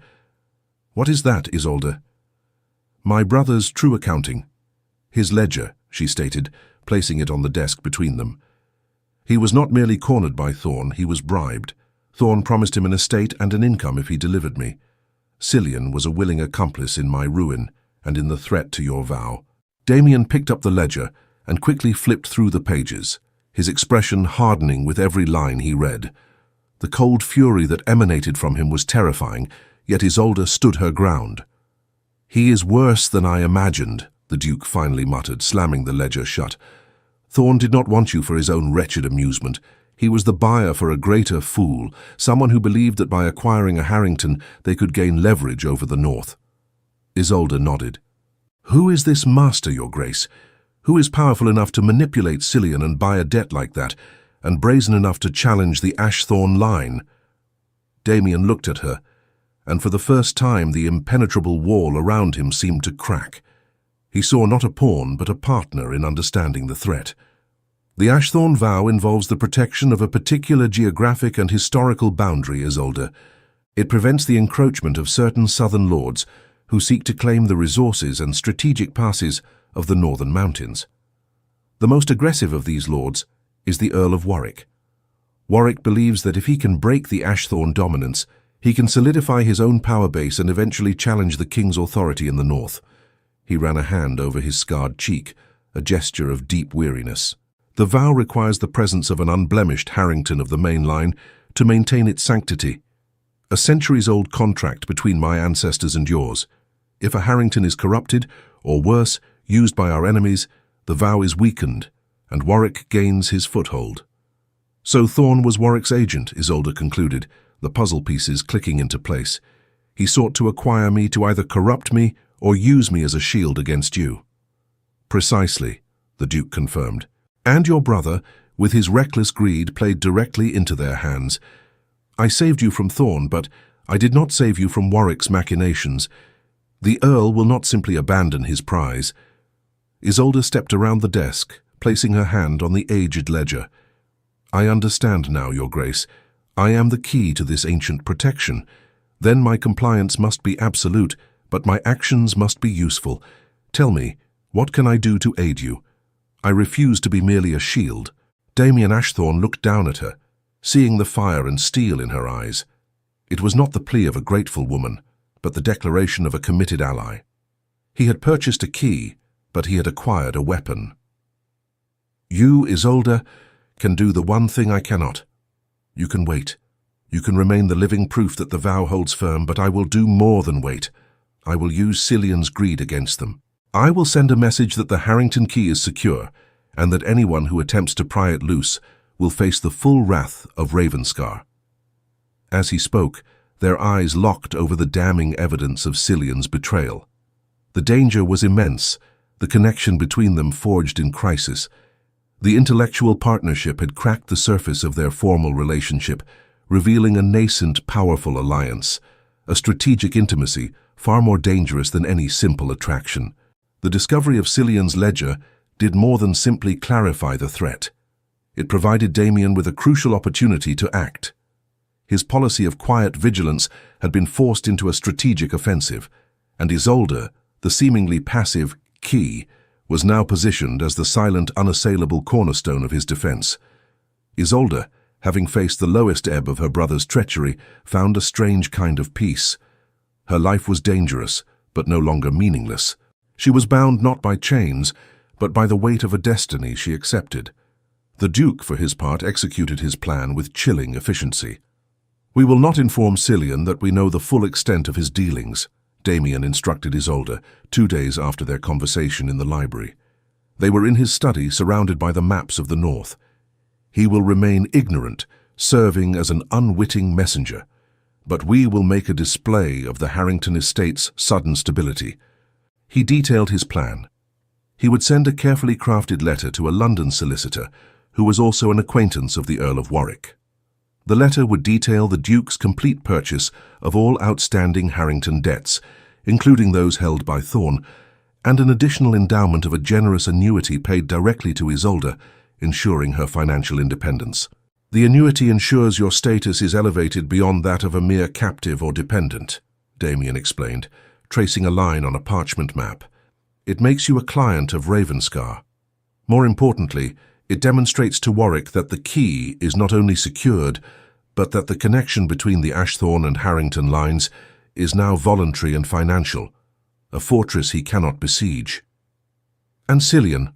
"What is that, Isolde?" "My brother's true accounting. His ledger," she stated, placing it on the desk between them. "He was not merely cornered by Thorne, he was bribed. Thorne promised him an estate and an income if he delivered me. Cillian was a willing accomplice in my ruin and in the threat to your vow." Damien picked up the ledger and quickly flipped through the pages, his expression hardening with every line he read. The cold fury that emanated from him was terrifying, yet Isolde stood her ground. "He is worse than I imagined," the Duke finally muttered, slamming the ledger shut. "Thorne did not want you for his own wretched amusement. He was the buyer for a greater fool, someone who believed that by acquiring a Harrington they could gain leverage over the north." Isolde nodded. "Who is this master, Your Grace? Who is powerful enough to manipulate Cillian and buy a debt like that, and brazen enough to challenge the Ashthorn line?" Damien looked at her, and for the first time the impenetrable wall around him seemed to crack. He saw not a pawn but a partner in understanding the threat. The Ashthorn vow involves the protection of a particular geographic and historical boundary, Isolde. It prevents the encroachment of certain southern lords who seek to claim the resources and strategic passes of the northern mountains. The most aggressive of these lords is the Earl of Warwick. Warwick believes that if he can break the Ashthorn dominance, he can solidify his own power base and eventually challenge the king's authority in the north. He ran a hand over his scarred cheek, a gesture of deep weariness. The vow requires the presence of an unblemished Harrington of the main line to maintain its sanctity. A centuries-old contract between my ancestors and yours. If a Harrington is corrupted, or worse, used by our enemies, the vow is weakened, and Warwick gains his foothold. So Thorn was Warwick's agent, Isolde concluded, the puzzle pieces clicking into place. He sought to acquire me to either corrupt me or use me as a shield against you. Precisely, the Duke confirmed. And your brother, with his reckless greed, played directly into their hands. I saved you from Thorn, but I did not save you from Warwick's machinations. The Earl will not simply abandon his prize. Isolde stepped around the desk, placing her hand on the aged ledger. I understand now, Your Grace. I am the key to this ancient protection. Then my compliance must be absolute, but my actions must be useful. Tell me, what can I do to aid you? I refuse to be merely a shield. Damien Ashthorn looked down at her, seeing the fire and steel in her eyes. It was not the plea of a grateful woman, but the declaration of a committed ally. He had purchased a key, but he had acquired a weapon. You, Isolde, can do the one thing I cannot. You can wait. You can remain the living proof that the vow holds firm, but I will do more than wait. I will use Cillian's greed against them. I will send a message that the Harrington key is secure, and that anyone who attempts to pry it loose will face the full wrath of Ravenscar. As he spoke, their eyes locked over the damning evidence of Cillian's betrayal. The danger was immense, the connection between them forged in crisis. The intellectual partnership had cracked the surface of their formal relationship, revealing a nascent, powerful alliance, a strategic intimacy far more dangerous than any simple attraction. The discovery of Cillian's ledger did more than simply clarify the threat. It provided Damien with a crucial opportunity to act. His policy of quiet vigilance had been forced into a strategic offensive, and Isolde, the seemingly passive key, was now positioned as the silent, unassailable cornerstone of his defense. Isolde, having faced the lowest ebb of her brother's treachery, found a strange kind of peace. Her life was dangerous, but no longer meaningless. She was bound not by chains, but by the weight of a destiny she accepted. The Duke, for his part, executed his plan with chilling efficiency. We will not inform Cillian that we know the full extent of his dealings, Damien instructed Isolde 2 days after their conversation in the library. They were in his study, surrounded by the maps of the north. He will remain ignorant, serving as an unwitting messenger. But we will make a display of the Harrington estate's sudden stability. He detailed his plan. He would send a carefully crafted letter to a London solicitor, who was also an acquaintance of the Earl of Warwick. The letter would detail the Duke's complete purchase of all outstanding Harrington debts, including those held by Thorn, and an additional endowment of a generous annuity paid directly to Isolde, ensuring her financial independence. The annuity ensures your status is elevated beyond that of a mere captive or dependent, Damien explained, tracing a line on a parchment map. It makes you a client of Ravenscar. More importantly, it demonstrates to Warwick that the key is not only secured, but that the connection between the Ashthorn and Harrington lines is now voluntary and financial, a fortress he cannot besiege. And Cillian?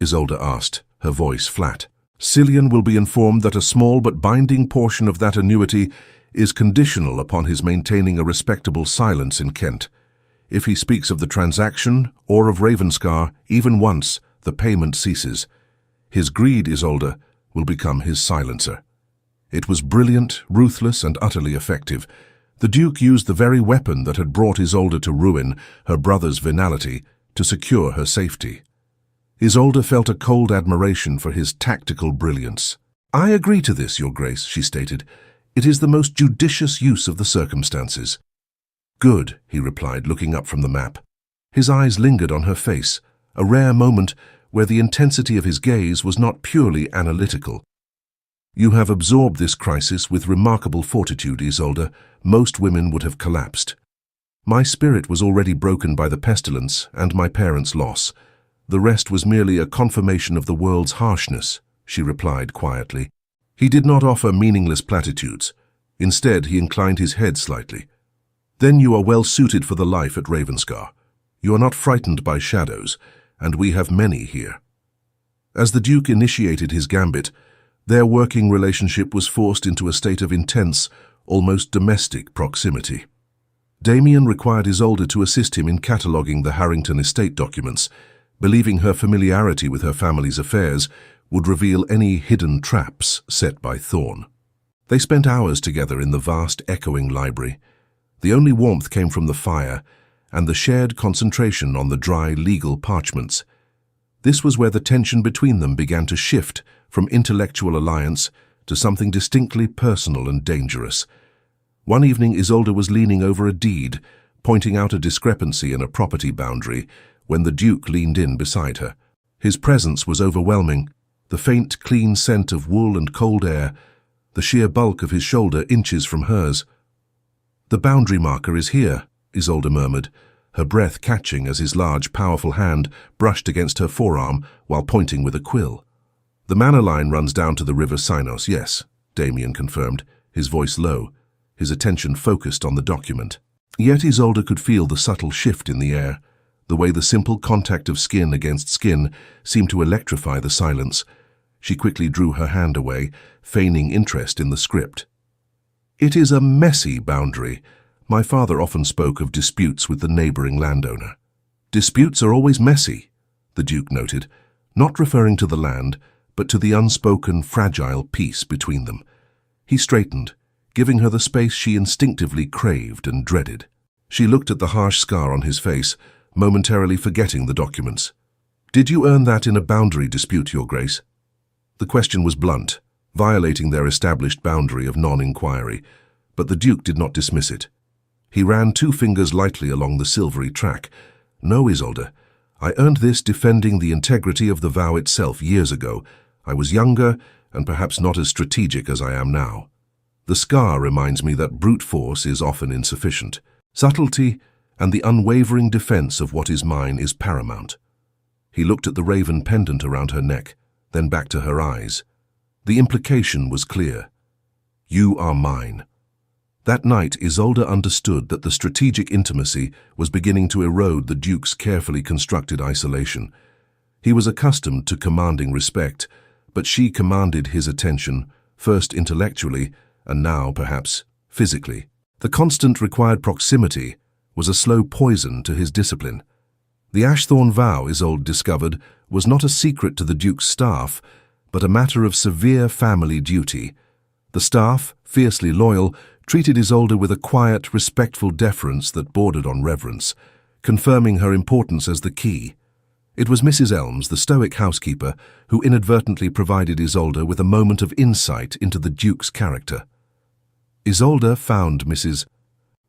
Isolde asked, her voice flat. Cillian will be informed that a small but binding portion of that annuity is conditional upon his maintaining a respectable silence in Kent. If he speaks of the transaction or of Ravenscar even once, the payment ceases. His greed, Isolde, will become his silencer. It was brilliant, ruthless, and utterly effective. The Duke used the very weapon that had brought Isolde to ruin, her brother's venality, to secure her safety. Isolde felt a cold admiration for his tactical brilliance. I agree to this, Your Grace, she stated. It is the most judicious use of the circumstances. Good, he replied, looking up from the map. His eyes lingered on her face, a rare moment where the intensity of his gaze was not purely analytical. "You have absorbed this crisis with remarkable fortitude, Isolde. Most women would have collapsed. My spirit was already broken by the pestilence and my parents' loss. The rest was merely a confirmation of the world's harshness," she replied quietly. He did not offer meaningless platitudes. Instead, he inclined his head slightly. "Then you are well suited for the life at Ravenscar. You are not frightened by shadows, and we have many here." As the Duke initiated his gambit, their working relationship was forced into a state of intense, almost domestic proximity. Damien required Isolde to assist him in cataloguing the Harrington estate documents, believing her familiarity with her family's affairs would reveal any hidden traps set by Thorn. They spent hours together in the vast, echoing library. The only warmth came from the fire and the shared concentration on the dry, legal parchments. This was where the tension between them began to shift from intellectual alliance to something distinctly personal and dangerous. One evening, Isolde was leaning over a deed, pointing out a discrepancy in a property boundary, when the Duke leaned in beside her. His presence was overwhelming, the faint, clean scent of wool and cold air, the sheer bulk of his shoulder inches from hers. "The boundary marker is here," Isolde murmured, her breath catching as his large, powerful hand brushed against her forearm while pointing with a quill. "The manor line runs down to the river Cynos, yes," Damien confirmed, his voice low, his attention focused on the document. Yet Isolde could feel the subtle shift in the air, the way the simple contact of skin against skin seemed to electrify the silence. She quickly drew her hand away, feigning interest in the script. "It is a messy boundary. My father often spoke of disputes with the neighboring landowner." "Disputes are always messy," the Duke noted, not referring to the land, but to the unspoken, fragile peace between them. He straightened, giving her the space she instinctively craved and dreaded. She looked at the harsh scar on his face, momentarily forgetting the documents. "Did you earn that in a boundary dispute, Your Grace?" The question was blunt, violating their established boundary of non-inquiry, but the Duke did not dismiss it. He ran 2 fingers lightly along the silvery track. "No, Isolde, I earned this defending the integrity of the vow itself years ago. I was younger and perhaps not as strategic as I am now. The scar reminds me that brute force is often insufficient. Subtlety and the unwavering defense of what is mine is paramount." He looked at the raven pendant around her neck, then back to her eyes. The implication was clear. "You are mine." That night, Isolde understood that the strategic intimacy was beginning to erode the Duke's carefully constructed isolation. He was accustomed to commanding respect, but she commanded his attention, first intellectually, and now, perhaps, physically. The constant required proximity was a slow poison to his discipline. The Ashthorn vow, Isolde discovered, was not a secret to the Duke's staff, but a matter of severe family duty. The staff, fiercely loyal, treated Isolde with a quiet, respectful deference that bordered on reverence, confirming her importance as the key. It was Mrs. Elms, the stoic housekeeper, who inadvertently provided Isolde with a moment of insight into the Duke's character. Isolde found Mrs.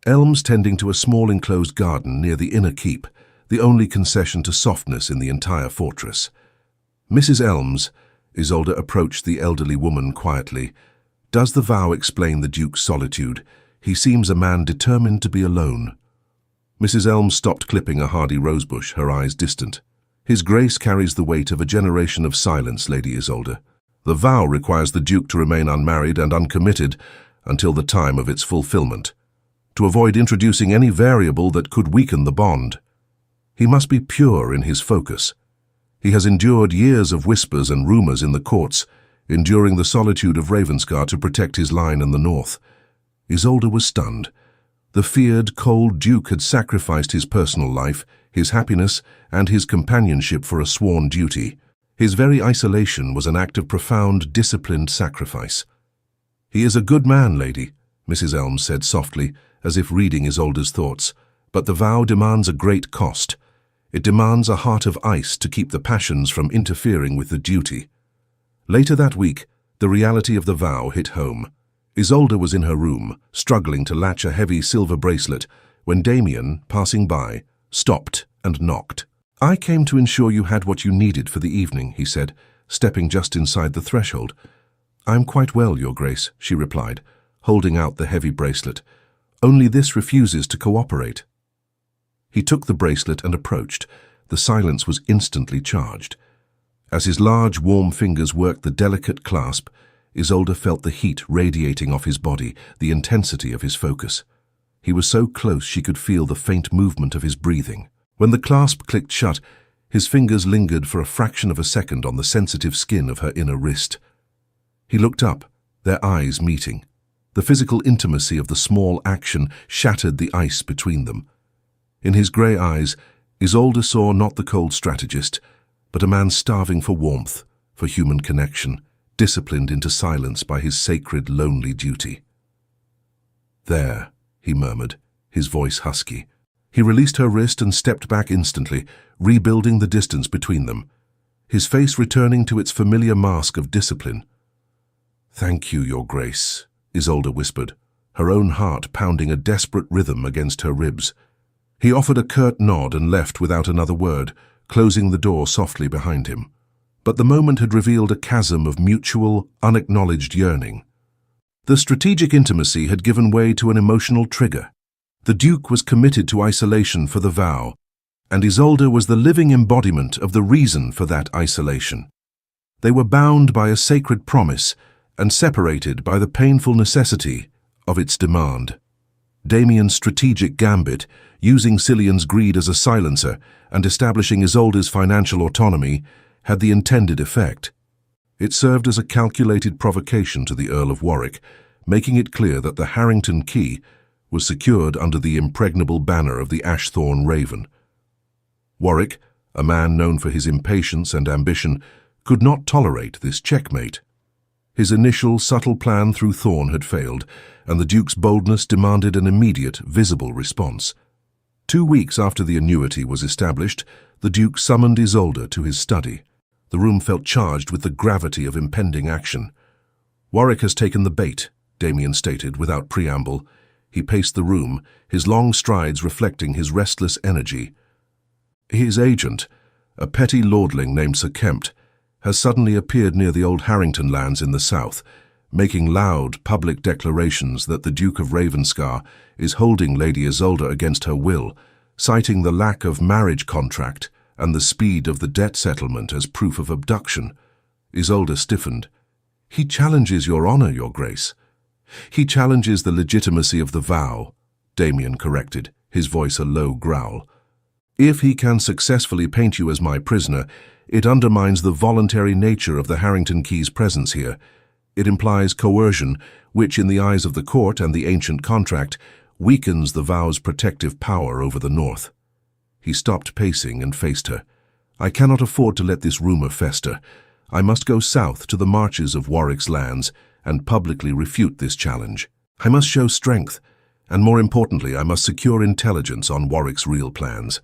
Elms tending to a small enclosed garden near the inner keep, the only concession to softness in the entire fortress. "Mrs. Elms," Isolde approached the elderly woman quietly, "does the vow explain the Duke's solitude? He seems a man determined to be alone." Mrs. Elms stopped clipping a hardy rosebush, her eyes distant. "His Grace carries the weight of a generation of silence, Lady Isolde. The vow requires the Duke to remain unmarried and uncommitted until the time of its fulfillment, to avoid introducing any variable that could weaken the bond. He must be pure in his focus. He has endured years of whispers and rumors in the courts, enduring the solitude of Ravenscar to protect his line in the north." Isolde was stunned. The feared, cold Duke had sacrificed his personal life, his happiness, and his companionship for a sworn duty. His very isolation was an act of profound, disciplined sacrifice. "He is a good man, lady," Mrs. Elms said softly, as if reading Isolde's thoughts, "but the vow demands a great cost. It demands a heart of ice to keep the passions from interfering with the duty." Later that week, the reality of the vow hit home. Isolde was in her room, struggling to latch a heavy silver bracelet, when Damien, passing by, stopped and knocked. "I came to ensure you had what you needed for the evening," he said, stepping just inside the threshold. "I'm quite well, Your Grace," she replied, holding out the heavy bracelet. "Only this refuses to cooperate." He took the bracelet and approached. The silence was instantly charged. As his large, warm fingers worked the delicate clasp, Isolde felt the heat radiating off his body, the intensity of his focus. He was so close she could feel the faint movement of his breathing. When the clasp clicked shut, his fingers lingered for a fraction of a second on the sensitive skin of her inner wrist. He looked up, their eyes meeting. The physical intimacy of the small action shattered the ice between them. In his grey eyes, Isolde saw not the cold strategist, but a man starving for warmth, for human connection, disciplined into silence by his sacred, lonely duty. "There," he murmured, his voice husky. He released her wrist and stepped back instantly, rebuilding the distance between them, his face returning to its familiar mask of discipline. "Thank you, Your Grace," Isolde whispered, her own heart pounding a desperate rhythm against her ribs. He offered a curt nod and left without another word, closing the door softly behind him. But the moment had revealed a chasm of mutual, unacknowledged yearning. The strategic intimacy had given way to an emotional trigger. The Duke was committed to isolation for the vow, and Isolde was the living embodiment of the reason for that isolation. They were bound by a sacred promise and separated by the painful necessity of its demand. Damien's strategic gambit, using Cillian's greed as a silencer and establishing Isolde's financial autonomy, had the intended effect. It served as a calculated provocation to the Earl of Warwick, making it clear that the Harrington key was secured under the impregnable banner of the Ashthorn Raven. Warwick, a man known for his impatience and ambition, could not tolerate this checkmate. His initial subtle plan through Thorn had failed, and the Duke's boldness demanded an immediate, visible response. 2 weeks after the annuity was established, the Duke summoned Isolde to his study. The room felt charged with the gravity of impending action. "Warwick has taken the bait," Damien stated without preamble. He paced the room, his long strides reflecting his restless energy. "His agent, a petty lordling named Sir Kempt, has suddenly appeared near the old Harrington lands in the south, making loud, public declarations that the Duke of Ravenscar is holding Lady Isolde against her will, citing the lack of marriage contract and the speed of the debt settlement as proof of abduction." Isolde stiffened. "He challenges your honor, Your Grace." "He challenges the legitimacy of the vow," Damien corrected, his voice a low growl. "If he can successfully paint you as my prisoner, it undermines the voluntary nature of the Harrington Key's presence here. It implies coercion, which in the eyes of the court and the ancient contract, weakens the vow's protective power over the north." He stopped pacing and faced her. "I cannot afford to let this rumor fester. I must go south to the marches of Warwick's lands and publicly refute this challenge. I must show strength, and more importantly, I must secure intelligence on Warwick's real plans."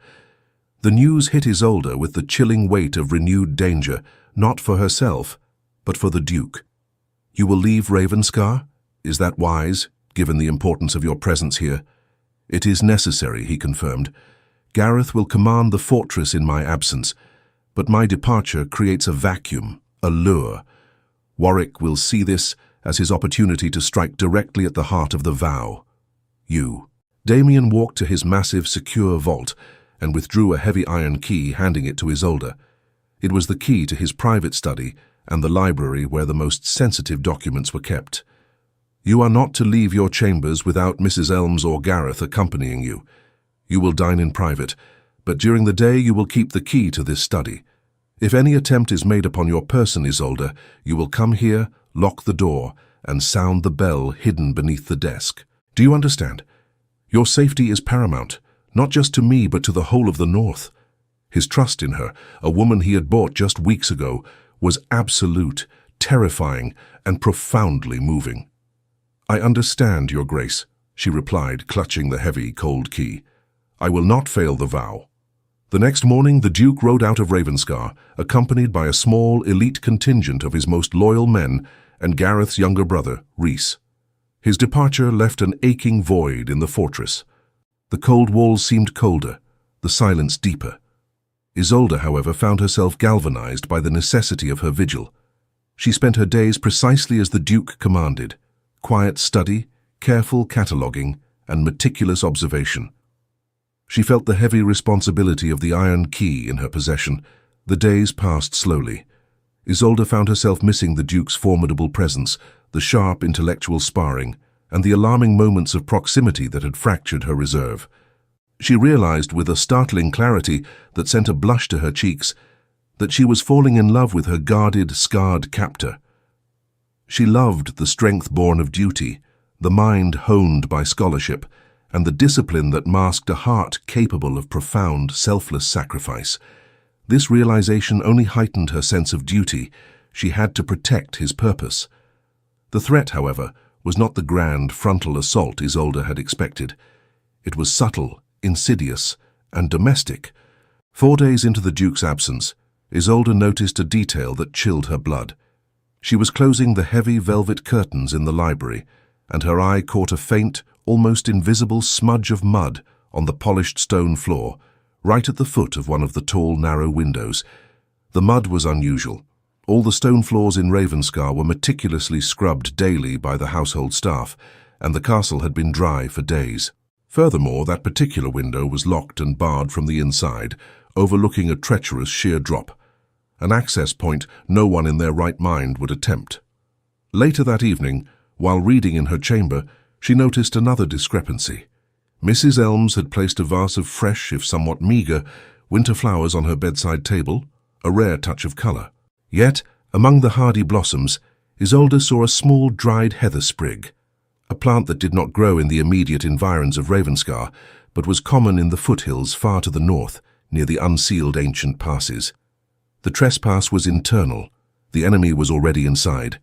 The news hit Isolde with the chilling weight of renewed danger, not for herself, but for the Duke. "You will leave Ravenscar? Is that wise, given the importance of your presence here?" "It is necessary," he confirmed. "Gareth will command the fortress in my absence, but my departure creates a vacuum, a lure. Warwick will see this as his opportunity to strike directly at the heart of the vow. You." Damien walked to his massive, secure vault and withdrew a heavy iron key, handing it to Isolde. It was the key to his private study and the library where the most sensitive documents were kept. "You are not to leave your chambers without Mrs. Elms or Gareth accompanying you. You will dine in private, but during the day you will keep the key to this study. If any attempt is made upon your person, Isolde, you will come here, lock the door, and sound the bell hidden beneath the desk. Do you understand? Your safety is paramount, not just to me but to the whole of the North." His trust in her, a woman he had bought just weeks ago, was absolute, terrifying, and profoundly moving. "I understand, Your Grace," she replied, clutching the heavy, cold key. "I will not fail the vow." The next morning, the Duke rode out of Ravenscar, accompanied by a small, elite contingent of his most loyal men and Gareth's younger brother, Rhys. His departure left an aching void in the fortress. The cold walls seemed colder, the silence deeper. Isolde, however, found herself galvanized by the necessity of her vigil. She spent her days precisely as the Duke commanded: quiet study, careful cataloguing, and meticulous observation. She felt the heavy responsibility of the iron key in her possession. The days passed slowly. Isolde found herself missing the Duke's formidable presence, the sharp intellectual sparring, and the alarming moments of proximity that had fractured her reserve. She realized with a startling clarity that sent a blush to her cheeks that she was falling in love with her guarded, scarred captor. She loved the strength born of duty, the mind honed by scholarship, and the discipline that masked a heart capable of profound, selfless sacrifice. This realization only heightened her sense of duty. She had to protect his purpose. The threat, however, was not the grand frontal assault Isolde had expected. It was subtle, insidious, and domestic. 4 days into the Duke's absence, Isolde noticed a detail that chilled her blood. She was closing the heavy velvet curtains in the library, and her eye caught a faint, almost invisible smudge of mud on the polished stone floor, right at the foot of one of the tall, narrow windows. The mud was unusual. All the stone floors in Ravenscar were meticulously scrubbed daily by the household staff, and the castle had been dry for days. Furthermore, that particular window was locked and barred from the inside, overlooking a treacherous sheer drop, an access point no one in their right mind would attempt. Later that evening, while reading in her chamber, she noticed another discrepancy. Mrs. Elmes had placed a vase of fresh, if somewhat meagre, winter flowers on her bedside table, a rare touch of colour. Yet, among the hardy blossoms, Isolde saw a small dried heather sprig, a plant that did not grow in the immediate environs of Ravenscar, but was common in the foothills far to the north, near the unsealed ancient passes. The trespass was internal. The enemy was already inside.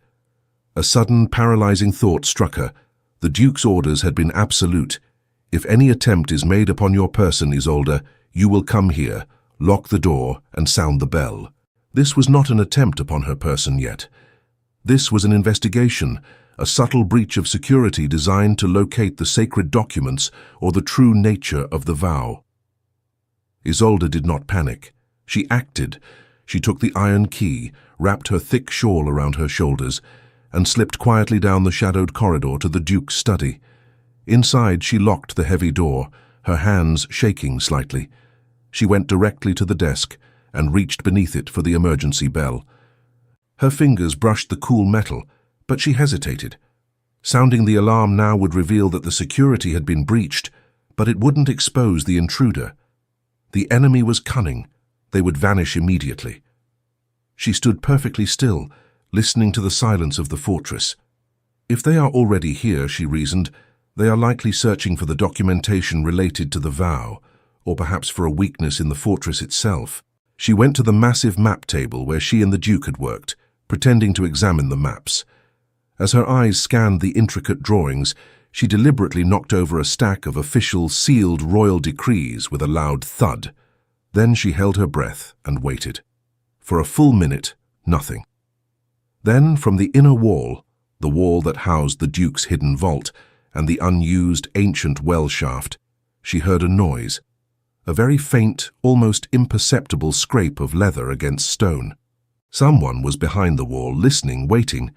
A sudden, paralyzing thought struck her. The Duke's orders had been absolute. If any attempt is made upon your person, Isolde, you will come here, lock the door, and sound the bell. This was not an attempt upon her person yet. This was an investigation, a subtle breach of security designed to locate the sacred documents or the true nature of the vow. Isolde did not panic. She acted. She took the iron key, wrapped her thick shawl around her shoulders, and slipped quietly down the shadowed corridor to the Duke's study. Inside, she locked the heavy door, her hands shaking slightly. She went directly to the desk and reached beneath it for the emergency bell. Her fingers brushed the cool metal, but she hesitated. Sounding the alarm now would reveal that the security had been breached, but it wouldn't expose the intruder. The enemy was cunning. They would vanish immediately. She stood perfectly still, listening to the silence of the fortress. If they are already here, she reasoned, they are likely searching for the documentation related to the vow, or perhaps for a weakness in the fortress itself. She went to the massive map table where she and the Duke had worked, pretending to examine the maps. As her eyes scanned the intricate drawings, she deliberately knocked over a stack of official sealed royal decrees with a loud thud. Then she held her breath and waited. For a full minute, nothing. Then, from the inner wall, the wall that housed the Duke's hidden vault and the unused ancient well shaft, she heard a noise, a very faint, almost imperceptible scrape of leather against stone. Someone was behind the wall, listening, waiting,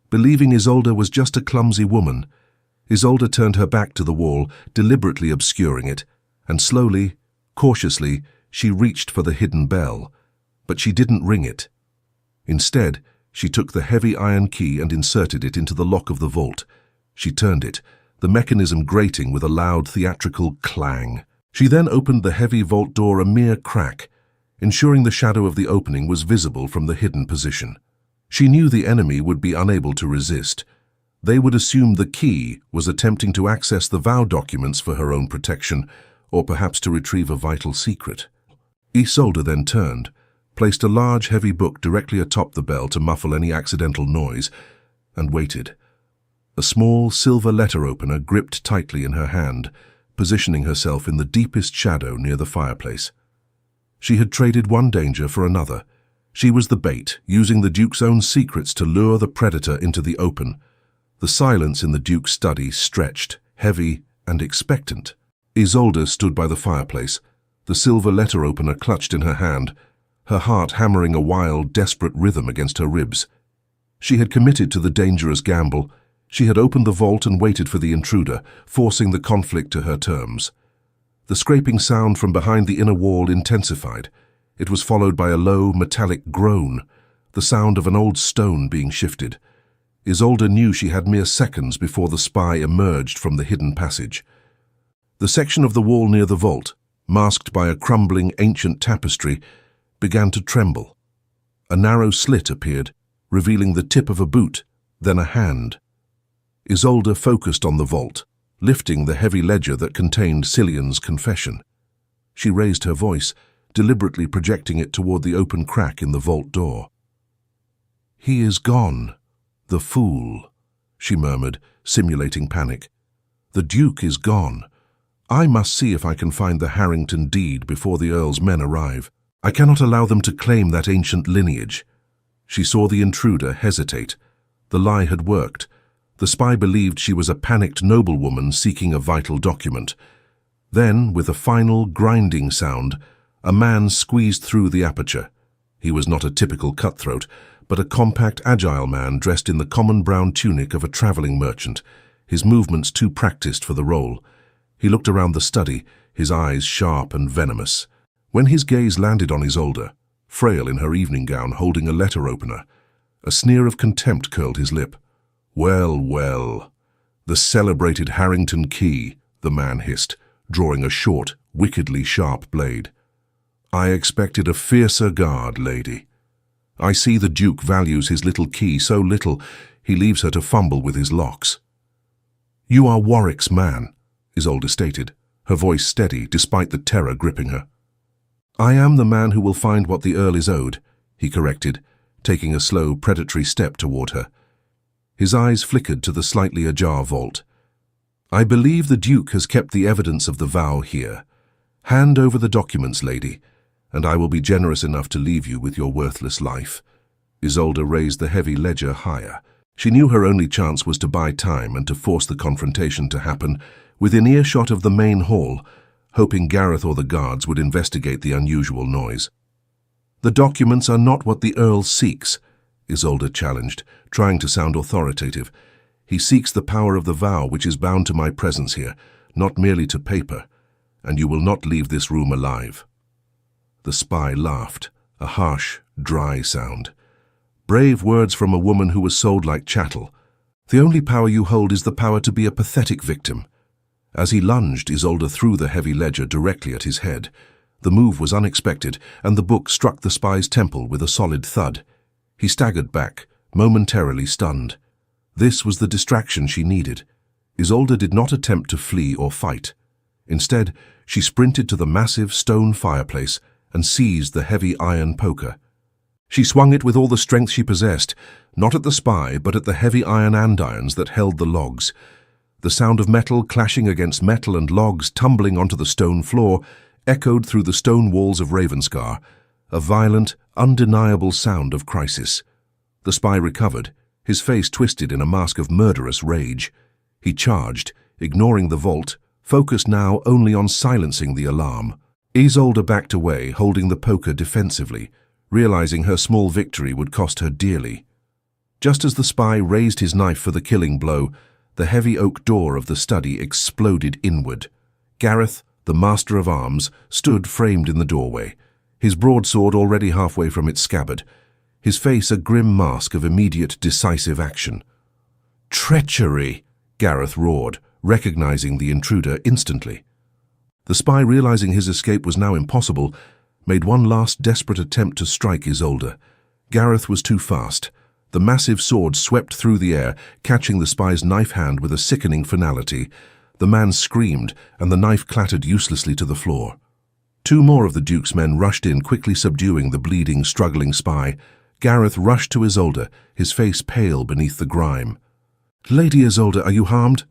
believing Isolde was just a clumsy woman. Isolde turned her back to the wall, deliberately obscuring it, and slowly, cautiously, she reached for the hidden bell, but she didn't ring it. Instead, she took the heavy iron key and inserted it into the lock of the vault. She turned it, the mechanism grating with a loud theatrical clang. She then opened the heavy vault door a mere crack, ensuring the shadow of the opening was visible from the hidden position. She knew the enemy would be unable to resist. They would assume the key was attempting to access the vow documents for her own protection, or perhaps to retrieve a vital secret. Isolde then turned, placed a large heavy book directly atop the bell to muffle any accidental noise, and waited. A small silver letter opener gripped tightly in her hand, positioning herself in the deepest shadow near the fireplace. She had traded one danger for another. She was the bait, using the Duke's own secrets to lure the predator into the open. The silence in the Duke's study stretched, heavy and expectant. Isolde stood by the fireplace, the silver letter opener clutched in her hand, her heart hammering a wild, desperate rhythm against her ribs. She had committed to the dangerous gamble. She had opened the vault and waited for the intruder, forcing the conflict to her terms. The scraping sound from behind the inner wall intensified. It was followed by a low, metallic groan, the sound of an old stone being shifted. Isolde knew she had mere seconds before the spy emerged from the hidden passage. The section of the wall near the vault, masked by a crumbling ancient tapestry, began to tremble. A narrow slit appeared, revealing the tip of a boot, then a hand. Isolde focused on the vault, lifting the heavy ledger that contained Cillian's confession. She raised her voice, deliberately projecting it toward the open crack in the vault door. "He is gone, the fool," she murmured, simulating panic. "The Duke is gone. I must see if I can find the Harrington deed before the Earl's men arrive. I cannot allow them to claim that ancient lineage." She saw the intruder hesitate. The lie had worked. The spy believed she was a panicked noblewoman seeking a vital document. Then, with a final, grinding sound, a man squeezed through the aperture. He was not a typical cutthroat, but a compact, agile man dressed in the common brown tunic of a traveling merchant, his movements too practiced for the role. He looked around the study, his eyes sharp and venomous. When his gaze landed on Isolde, frail in her evening gown, holding a letter opener, a sneer of contempt curled his lip. "Well, well, the celebrated Harrington key," the man hissed, drawing a short, wickedly sharp blade. "I expected a fiercer guard, lady. I see the Duke values his little key so little, he leaves her to fumble with his locks." "You are Warwick's man," Isolde stated, her voice steady despite the terror gripping her. "I am the man who will find what the Earl is owed," he corrected, taking a slow, predatory step toward her. His eyes flickered to the slightly ajar vault. "I believe the Duke has kept the evidence of the vow here. Hand over the documents, lady, and I will be generous enough to leave you with your worthless life." Isolde raised the heavy ledger higher. She knew her only chance was to buy time and to force the confrontation to happen within earshot of the main hall, hoping Gareth or the guards would investigate the unusual noise. "The documents are not what the Earl seeks," Isolde challenged, trying to sound authoritative. "He seeks the power of the vow which is bound to my presence here, not merely to paper, and you will not leave this room alive." The spy laughed, a harsh, dry sound. "Brave words from a woman who was sold like chattel. The only power you hold is the power to be a pathetic victim." As he lunged, Isolde threw the heavy ledger directly at his head. The move was unexpected, and the book struck the spy's temple with a solid thud. He staggered back, momentarily stunned. This was the distraction she needed. Isolde did not attempt to flee or fight. Instead, she sprinted to the massive stone fireplace and seized the heavy iron poker. She swung it with all the strength she possessed, not at the spy, but at the heavy iron andirons that held the logs. The sound of metal clashing against metal and logs tumbling onto the stone floor echoed through the stone walls of Ravenscar, a violent, undeniable sound of crisis. The spy recovered, his face twisted in a mask of murderous rage. He charged, ignoring the vault, focused now only on silencing the alarm. Isolde backed away, holding the poker defensively, realizing her small victory would cost her dearly. Just as the spy raised his knife for the killing blow, the heavy oak door of the study exploded inward. Gareth, the master of arms, stood framed in the doorway, his broadsword already halfway from its scabbard, his face a grim mask of immediate, decisive action. "Treachery!" Gareth roared, recognizing the intruder instantly. The spy, realizing his escape was now impossible, made one last desperate attempt to strike Isolde. Gareth was too fast. The massive sword swept through the air, catching the spy's knife hand with a sickening finality. The man screamed, and the knife clattered uselessly to the floor. Two more of the Duke's men rushed in, quickly subduing the bleeding, struggling spy. Gareth rushed to Isolde, his face pale beneath the grime. "Lady Isolde, are you harmed?"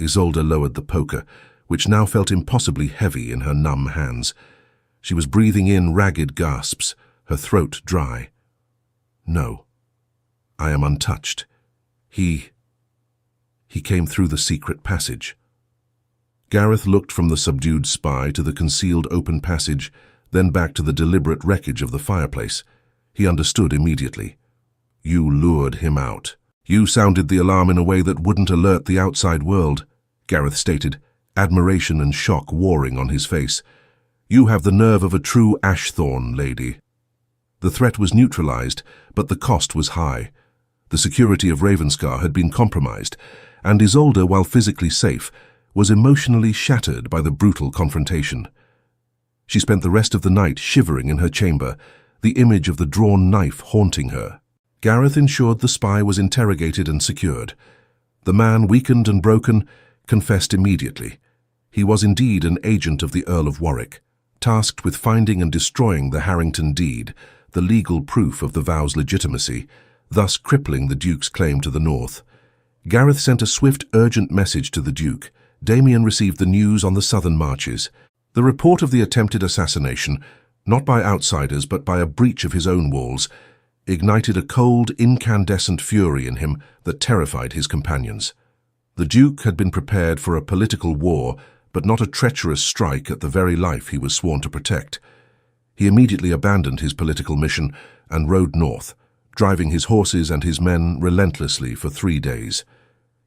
Isolde lowered the poker, which now felt impossibly heavy in her numb hands. She was breathing in ragged gasps, her throat dry. "No, I am untouched. He came through the secret passage." Gareth looked from the subdued spy to the concealed open passage, then back to the deliberate wreckage of the fireplace. He understood immediately. You lured him out. You sounded the alarm in a way that wouldn't alert the outside world, Gareth stated, admiration and shock warring on his face. You have the nerve of a true Ashthorn, lady. The threat was neutralized, but the cost was high. The security of Ravenscar had been compromised, and Isolde, while physically safe, was emotionally shattered by the brutal confrontation. She spent the rest of the night shivering in her chamber, the image of the drawn knife haunting her. Gareth ensured the spy was interrogated and secured. The man, weakened and broken, confessed immediately. He was indeed an agent of the Earl of Warwick, tasked with finding and destroying the Harrington deed, the legal proof of the vow's legitimacy, thus crippling the Duke's claim to the north. Gareth sent a swift, urgent message to the Duke. Damien received the news on the southern marches. The report of the attempted assassination, not by outsiders but by a breach of his own walls, ignited a cold, incandescent fury in him that terrified his companions. The Duke had been prepared for a political war, but not a treacherous strike at the very life he was sworn to protect. He immediately abandoned his political mission and rode north, driving his horses and his men relentlessly for 3 days.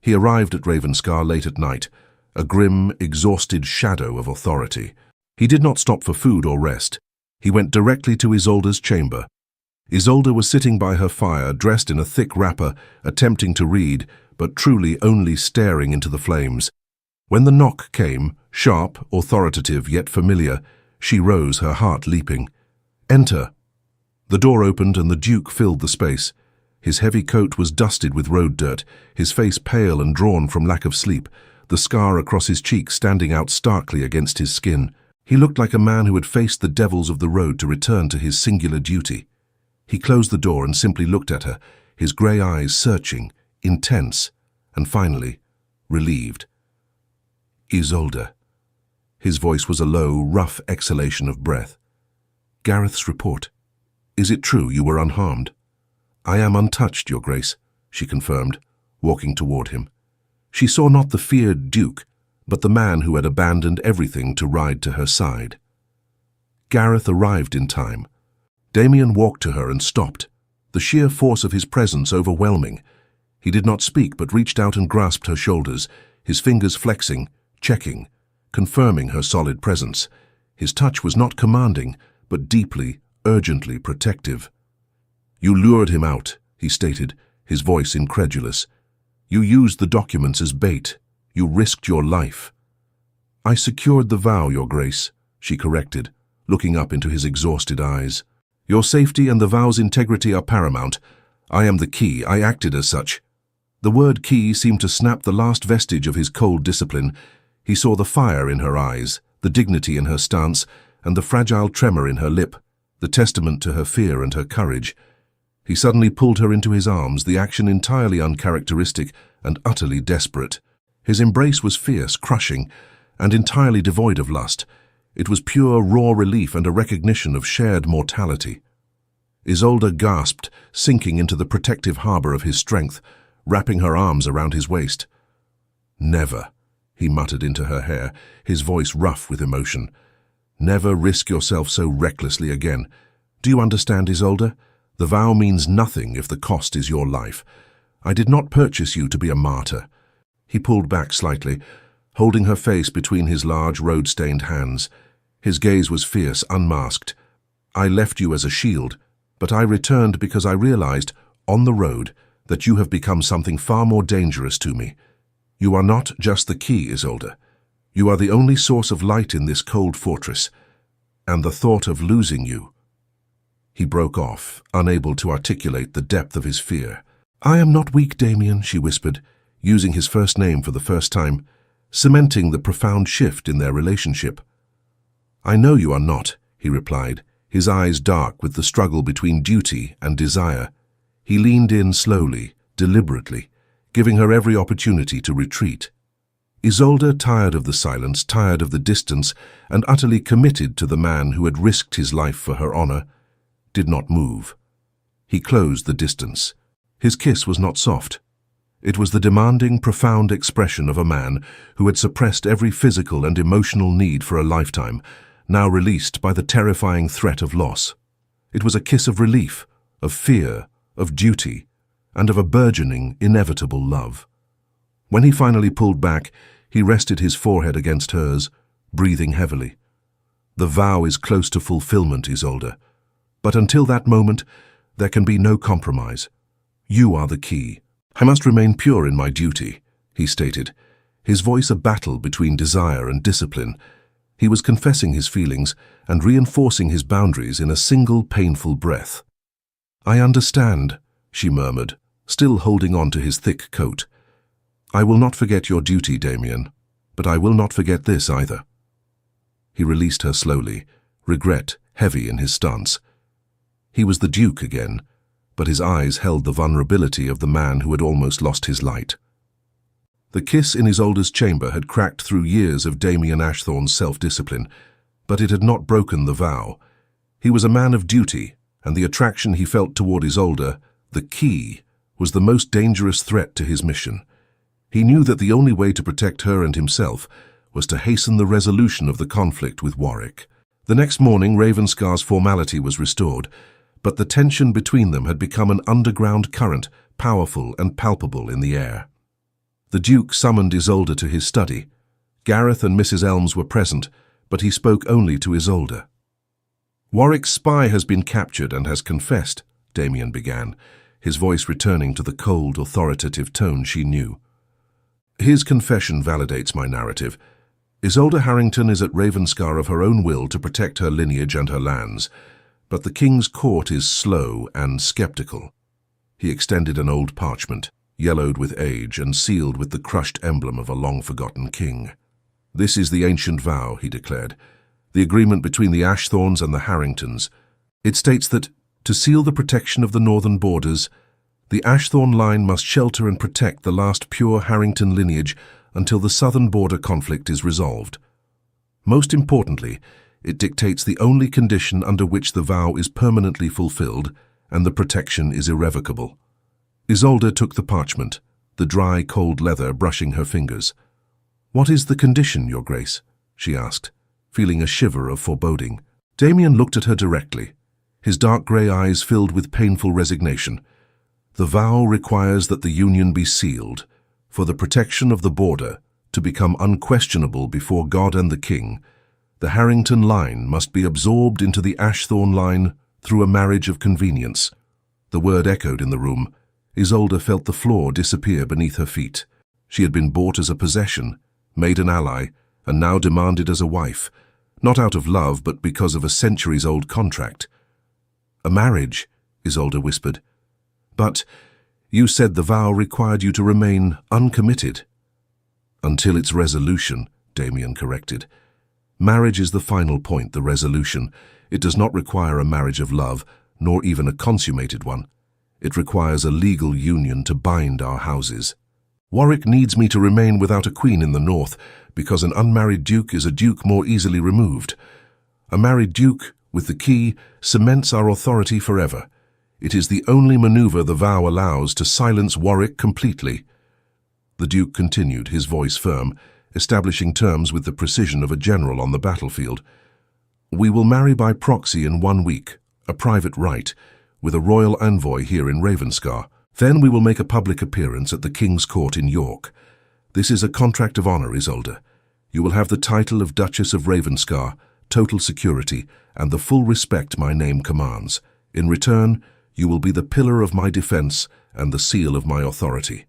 He arrived at Ravenscar late at night, a grim, exhausted shadow of authority. He did not stop for food or rest. He went directly to Isolde's chamber. Isolde was sitting by her fire, dressed in a thick wrapper, attempting to read, but truly only staring into the flames. When the knock came, sharp, authoritative, yet familiar, she rose, her heart leaping. "Enter." The door opened and the Duke filled the space. His heavy coat was dusted with road dirt, his face pale and drawn from lack of sleep, the scar across his cheek standing out starkly against his skin. He looked like a man who had faced the devils of the road to return to his singular duty. He closed the door and simply looked at her, his grey eyes searching, intense, and finally, relieved. "Isolde." His voice was a low, rough exhalation of breath. "Gareth's report. Is it true you were unharmed?" "I am untouched, Your Grace," she confirmed, walking toward him. She saw not the feared Duke, but the man who had abandoned everything to ride to her side. Gareth arrived in time. Damien walked to her and stopped, the sheer force of his presence overwhelming. He did not speak but reached out and grasped her shoulders, his fingers flexing, checking, confirming her solid presence. His touch was not commanding, but deeply, urgently protective. "You lured him out," he stated, his voice incredulous. "You used the documents as bait. You risked your life." "I secured the vow, Your Grace," she corrected, looking up into his exhausted eyes. "Your safety and the vow's integrity are paramount. I am the key. I acted as such." The word key seemed to snap the last vestige of his cold discipline. He saw the fire in her eyes, the dignity in her stance, and the fragile tremor in her lip, the testament to her fear and her courage. He suddenly pulled her into his arms, the action entirely uncharacteristic and utterly desperate. His embrace was fierce, crushing, and entirely devoid of lust. It was pure, raw relief and a recognition of shared mortality. Isolde gasped, sinking into the protective harbor of his strength, wrapping her arms around his waist. "Never," he muttered into her hair, his voice rough with emotion. "Never risk yourself so recklessly again. Do you understand, Isolde? The vow means nothing if the cost is your life. I did not purchase you to be a martyr." He pulled back slightly, holding her face between his large, road-stained hands. His gaze was fierce, unmasked. "I left you as a shield, but I returned because I realized, on the road, that you have become something far more dangerous to me. You are not just the key, Isolde. You are the only source of light in this cold fortress, and the thought of losing you—" He broke off, unable to articulate the depth of his fear. "I am not weak, Damien," she whispered, using his first name for the first time, cementing the profound shift in their relationship. "I know you are not," he replied, his eyes dark with the struggle between duty and desire. He leaned in slowly, deliberately, giving her every opportunity to retreat. Isolde, tired of the silence, tired of the distance, and utterly committed to the man who had risked his life for her honor, did not move. He closed the distance. His kiss was not soft. It was the demanding, profound expression of a man who had suppressed every physical and emotional need for a lifetime, now released by the terrifying threat of loss. It was a kiss of relief, of fear, of duty, and of a burgeoning, inevitable love. When he finally pulled back, he rested his forehead against hers, breathing heavily. The vow is close to fulfillment, Isolde. But until that moment, there can be no compromise. You are the key. I must remain pure in my duty, he stated, his voice a battle between desire and discipline. He was confessing his feelings and reinforcing his boundaries in a single painful breath. I understand, she murmured, still holding on to his thick coat. I will not forget your duty, Damien, but I will not forget this either. He released her slowly, regret heavy in his stance. He was the Duke again, but his eyes held the vulnerability of the man who had almost lost his light. The kiss in Isolde's chamber had cracked through years of Damien Ashthorne's self-discipline, but it had not broken the vow. He was a man of duty, and the attraction he felt toward Isolde, the key, was the most dangerous threat to his mission. He knew that the only way to protect her and himself was to hasten the resolution of the conflict with Warwick. The next morning, Ravenscar's formality was restored, but the tension between them had become an underground current, powerful and palpable in the air. The Duke summoned Isolde to his study. Gareth and Mrs. Elms were present, but he spoke only to Isolde. Warwick's spy has been captured and has confessed, Damien began, his voice returning to the cold, authoritative tone she knew. His confession validates my narrative. Isolde Harrington is at Ravenscar of her own will to protect her lineage and her lands, but the king's court is slow and skeptical. He extended an old parchment, yellowed with age and sealed with the crushed emblem of a long-forgotten king. This is the ancient vow, he declared, the agreement between the Ashthornes and the Harringtons. It states that, to seal the protection of the northern borders, the Ashthorne line must shelter and protect the last pure Harrington lineage until the southern border conflict is resolved. Most importantly, it dictates the only condition under which the vow is permanently fulfilled and the protection is irrevocable. Isolde took the parchment, the dry, cold leather brushing her fingers. "What is the condition, Your Grace?" she asked, feeling a shiver of foreboding. Damien looked at her directly, his dark grey eyes filled with painful resignation. "The vow requires that the union be sealed, for the protection of the border, to become unquestionable before God and the King. The Harrington line must be absorbed into the Ashthorne line through a marriage of convenience." The word echoed in the room. Isolde felt the floor disappear beneath her feet. She had been bought as a possession, made an ally, and now demanded as a wife, not out of love but because of a centuries-old contract. "A marriage," Isolde whispered. "But you said the vow required you to remain uncommitted." "Until its resolution," Damien corrected. "Marriage is the final point, the resolution. It does not require a marriage of love, nor even a consummated one. It requires a legal union to bind our houses. Warwick needs me to remain without a queen in the north, because an unmarried duke is a duke more easily removed. A married duke, with the key, cements our authority forever. It is the only maneuver the vow allows to silence Warwick completely." The Duke continued, his voice firm, establishing terms with the precision of a general on the battlefield. "We will marry by proxy in 1 week, a private rite, with a royal envoy here in Ravenscar. Then we will make a public appearance at the King's Court in York. This is a contract of honour, Isolde. You will have the title of Duchess of Ravenscar, total security, and the full respect my name commands. In return, you will be the pillar of my defence and the seal of my authority."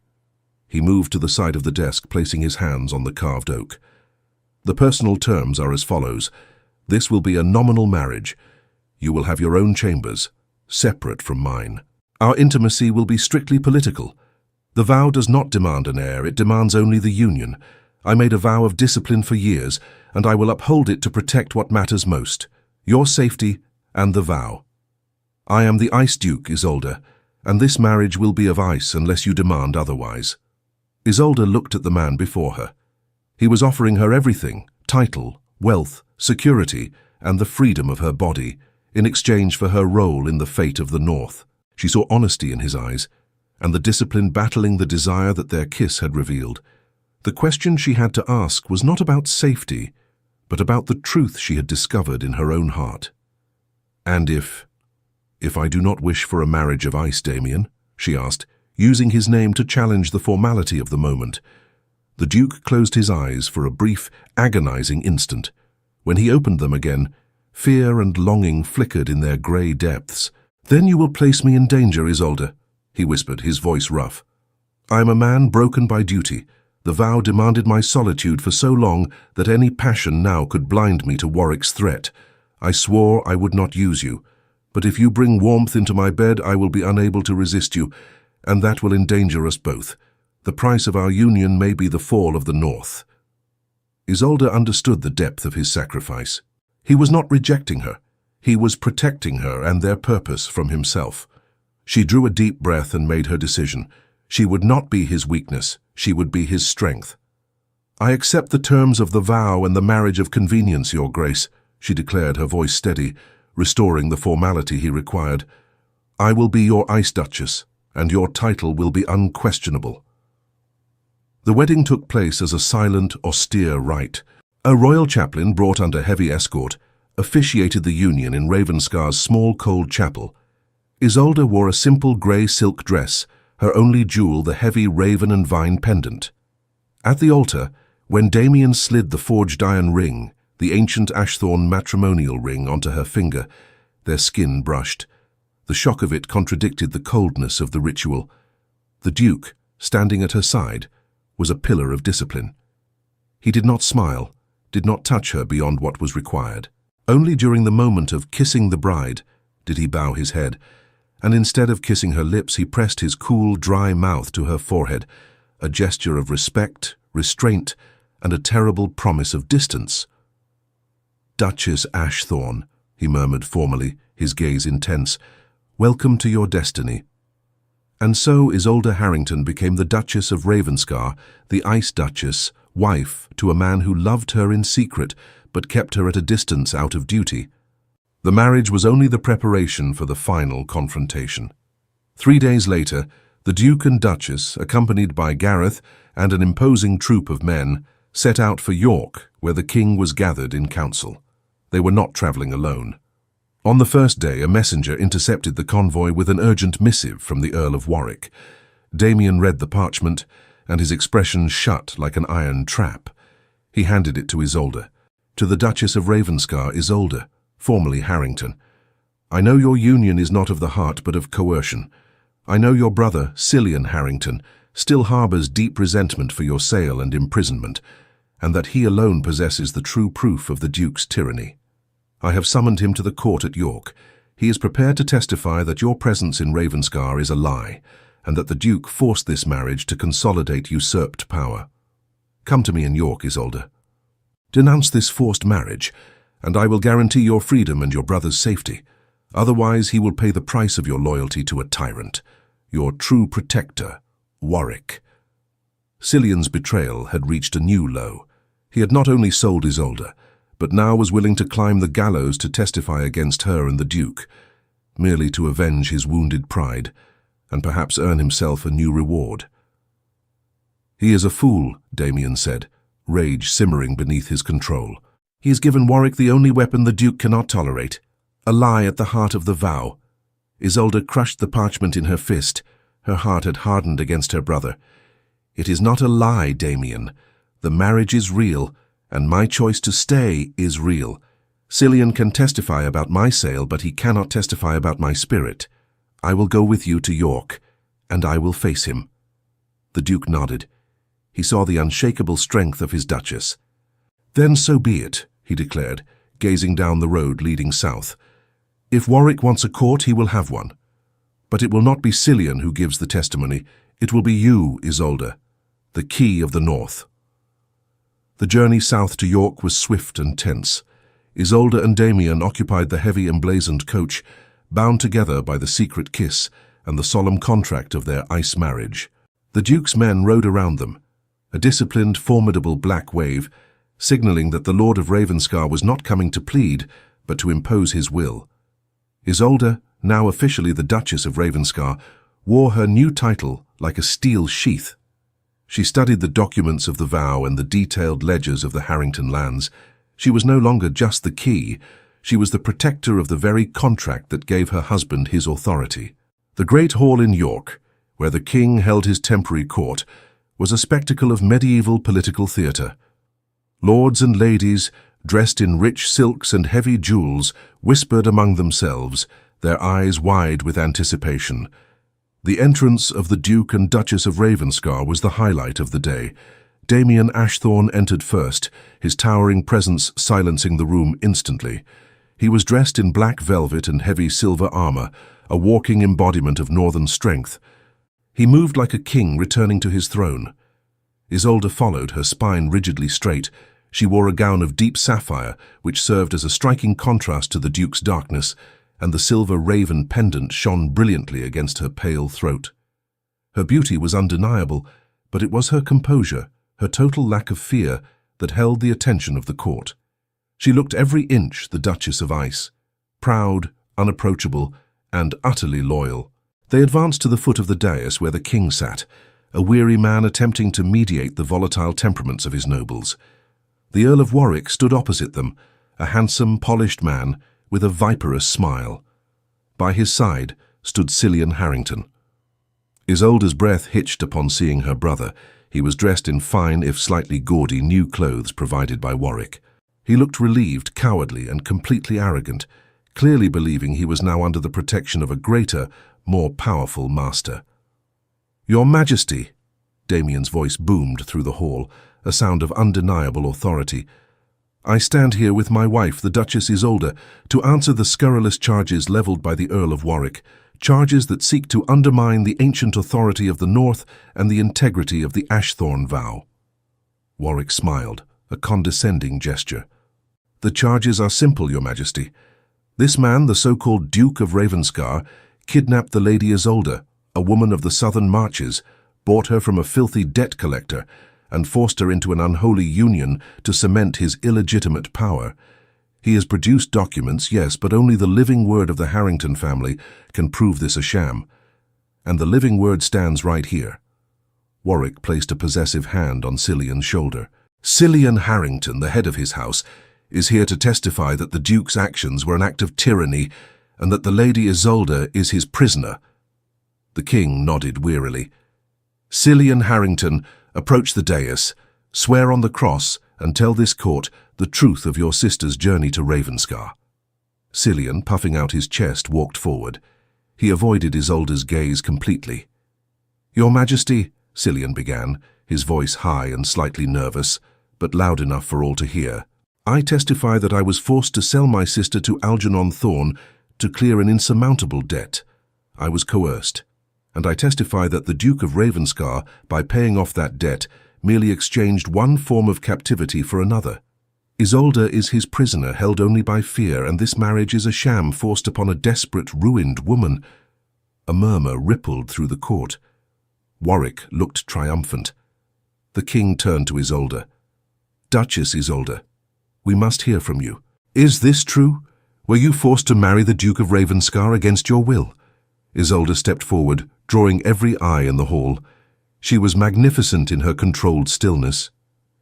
He moved to the side of the desk, placing his hands on the carved oak. "The personal terms are as follows. This will be a nominal marriage. You will have your own chambers, separate from mine. Our intimacy will be strictly political. The vow does not demand an heir, it demands only the union. I made a vow of discipline for years, and I will uphold it to protect what matters most, your safety and the vow. I am the Ice Duke, Isolde, and this marriage will be of ice unless you demand otherwise." Isolde looked at the man before her. He was offering her everything, title, wealth, security, and the freedom of her body, in exchange for her role in the fate of the North. She saw honesty in his eyes. and the discipline battling the desire that their kiss had revealed. The question she had to ask was not about safety, but about the truth she had discovered in her own heart. "And if I do not wish for a marriage of ice, Damien?" she asked, using his name to challenge the formality of the moment. The Duke closed his eyes for a brief, agonizing instant. When he opened them again, fear and longing flickered in their grey depths. "Then you will place me in danger, Isolde," he whispered, his voice rough. "I am a man broken by duty. The vow demanded my solitude for so long that any passion now could blind me to Warwick's threat. I swore I would not use you, but if you bring warmth into my bed, I will be unable to resist you, and that will endanger us both. The price of our union may be the fall of the North." Isolde understood the depth of his sacrifice. He was not rejecting her. He was protecting her and their purpose from himself. She drew a deep breath and made her decision. She would not be his weakness. She would be his strength. "I accept the terms of the vow and the marriage of convenience, Your Grace," she declared, her voice steady, restoring the formality he required. "I will be your Ice Duchess, and your title will be unquestionable." The wedding took place as a silent, austere rite. A royal chaplain, brought under heavy escort, officiated the union in Ravenscar's small cold chapel. Isolde wore a simple grey silk dress, her only jewel the heavy raven and vine pendant. At the altar, when Damien slid the forged iron ring, the ancient ashthorn matrimonial ring, onto her finger, their skin brushed. The shock of it contradicted the coldness of the ritual. The Duke, standing at her side, was a pillar of discipline. He did not smile, did not touch her beyond what was required. Only during the moment of kissing the bride did he bow his head, and instead of kissing her lips, he pressed his cool, dry mouth to her forehead, a gesture of respect, restraint, and a terrible promise of distance. "Duchess Ashthorne," he murmured formally, his gaze intense, "welcome to your destiny." And so Isolde Harrington became the Duchess of Ravenscar, the Ice Duchess, wife to a man who loved her in secret but kept her at a distance out of duty. The marriage was only the preparation for the final confrontation. 3 days later, the Duke and Duchess, accompanied by Gareth and an imposing troop of men, set out for York, where the king was gathered in council. They were not travelling alone. On the first day, a messenger intercepted the convoy with an urgent missive from the Earl of Warwick. Damien read the parchment, and his expression shut like an iron trap. He handed it to Isolde. "To the Duchess of Ravenscar, Isolde, formerly Harrington. I know your union is not of the heart but of coercion. I know your brother, Cillian Harrington, still harbours deep resentment for your sale and imprisonment, and that he alone possesses the true proof of the Duke's tyranny. I have summoned him to the court at York. He is prepared to testify that your presence in Ravenscar is a lie, and that the Duke forced this marriage to consolidate usurped power. Come to me in York, Isolde. Denounce this forced marriage, and I will guarantee your freedom and your brother's safety. Otherwise, he will pay the price of your loyalty to a tyrant, your true protector, Warwick." Cillian's betrayal had reached a new low. He had not only sold Isolde, but now was willing to climb the gallows to testify against her and the Duke, merely to avenge his wounded pride, and perhaps earn himself a new reward. "He is a fool," Damien said, rage simmering beneath his control. "He has given Warwick the only weapon the Duke cannot tolerate, a lie at the heart of the vow." Isolde crushed the parchment in her fist. Her heart had hardened against her brother. "It is not a lie, Damien. The marriage is real, and my choice to stay is real. Cillian can testify about my sale, but he cannot testify about my spirit. I will go with you to York, and I will face him." The Duke nodded. He saw the unshakable strength of his Duchess. "Then so be it," he declared, gazing down the road leading south. "If Warwick wants a court, he will have one. But it will not be Cillian who gives the testimony. It will be you, Isolde, the key of the North." The journey south to York was swift and tense. Isolde and Damien occupied the heavy emblazoned coach, bound together by the secret kiss and the solemn contract of their ice marriage. The Duke's men rode around them, a disciplined, formidable black wave, signalling that the Lord of Ravenscar was not coming to plead, but to impose his will. Isolde, now officially the Duchess of Ravenscar, wore her new title like a steel sheath. She studied the documents of the vow and the detailed ledgers of the Harrington lands. She was no longer just the key. She was the protector of the very contract that gave her husband his authority. The great hall in York, where the king held his temporary court, was a spectacle of medieval political theatre. Lords and ladies, dressed in rich silks and heavy jewels, whispered among themselves, their eyes wide with anticipation. The entrance of the Duke and Duchess of Ravenscar was the highlight of the day. Damien Ashthorne entered first, his towering presence silencing the room instantly. He was dressed in black velvet and heavy silver armor, a walking embodiment of northern strength. He moved like a king returning to his throne. Isolde followed, her spine rigidly straight. She wore a gown of deep sapphire, which served as a striking contrast to the Duke's darkness, and the silver raven pendant shone brilliantly against her pale throat. Her beauty was undeniable, but it was her composure, her total lack of fear, that held the attention of the court. She looked every inch the Duchess of Ice, proud, unapproachable, and utterly loyal. They advanced to the foot of the dais where the king sat, a weary man attempting to mediate the volatile temperaments of his nobles. The Earl of Warwick stood opposite them, a handsome, polished man with a viperous smile. By his side stood Isolde Harrington. Isolde's breath hitched upon seeing her brother. He was dressed in fine, if slightly gaudy, new clothes provided by Warwick. He looked relieved, cowardly, and completely arrogant, clearly believing he was now under the protection of a greater, more powerful master. "Your Majesty," Damien's voice boomed through the hall, a sound of undeniable authority. "I stand here with my wife, the Duchess Isolde, to answer the scurrilous charges leveled by the Earl of Warwick, charges that seek to undermine the ancient authority of the North and the integrity of the Ashthorne vow." Warwick smiled, a condescending gesture. "The charges are simple, Your Majesty. This man, the so-called Duke of Ravenscar, kidnapped the Lady Isolde, a woman of the southern marches, bought her from a filthy debt collector, and forced her into an unholy union to cement his illegitimate power. He has produced documents, yes, but only the living word of the Harrington family can prove this a sham. And the living word stands right here." Warwick placed a possessive hand on Cillian's shoulder. "Isolde Harrington, the head of his house, is here to testify that the Duke's actions were an act of tyranny and that the Lady Isolde is his prisoner." The king nodded wearily. "Isolde Harrington, approach the dais, swear on the cross, and tell this court the truth of your sister's journey to Ravenscar." Cillian, puffing out his chest, walked forward. He avoided Isolde's gaze completely. "Your Majesty," Cillian began, his voice high and slightly nervous, but loud enough for all to hear, "I testify that I was forced to sell my sister to Algernon Thorne to clear an insurmountable debt. I was coerced. And I testify that the Duke of Ravenscar, by paying off that debt, merely exchanged one form of captivity for another. Isolde is his prisoner, held only by fear, and this marriage is a sham forced upon a desperate, ruined woman." A murmur rippled through the court. Warwick looked triumphant. The king turned to Isolde. "Duchess Isolde, we must hear from you. Is this true? Were you forced to marry the Duke of Ravenscar against your will?" Isolde stepped forward, drawing every eye in the hall. She was magnificent in her controlled stillness.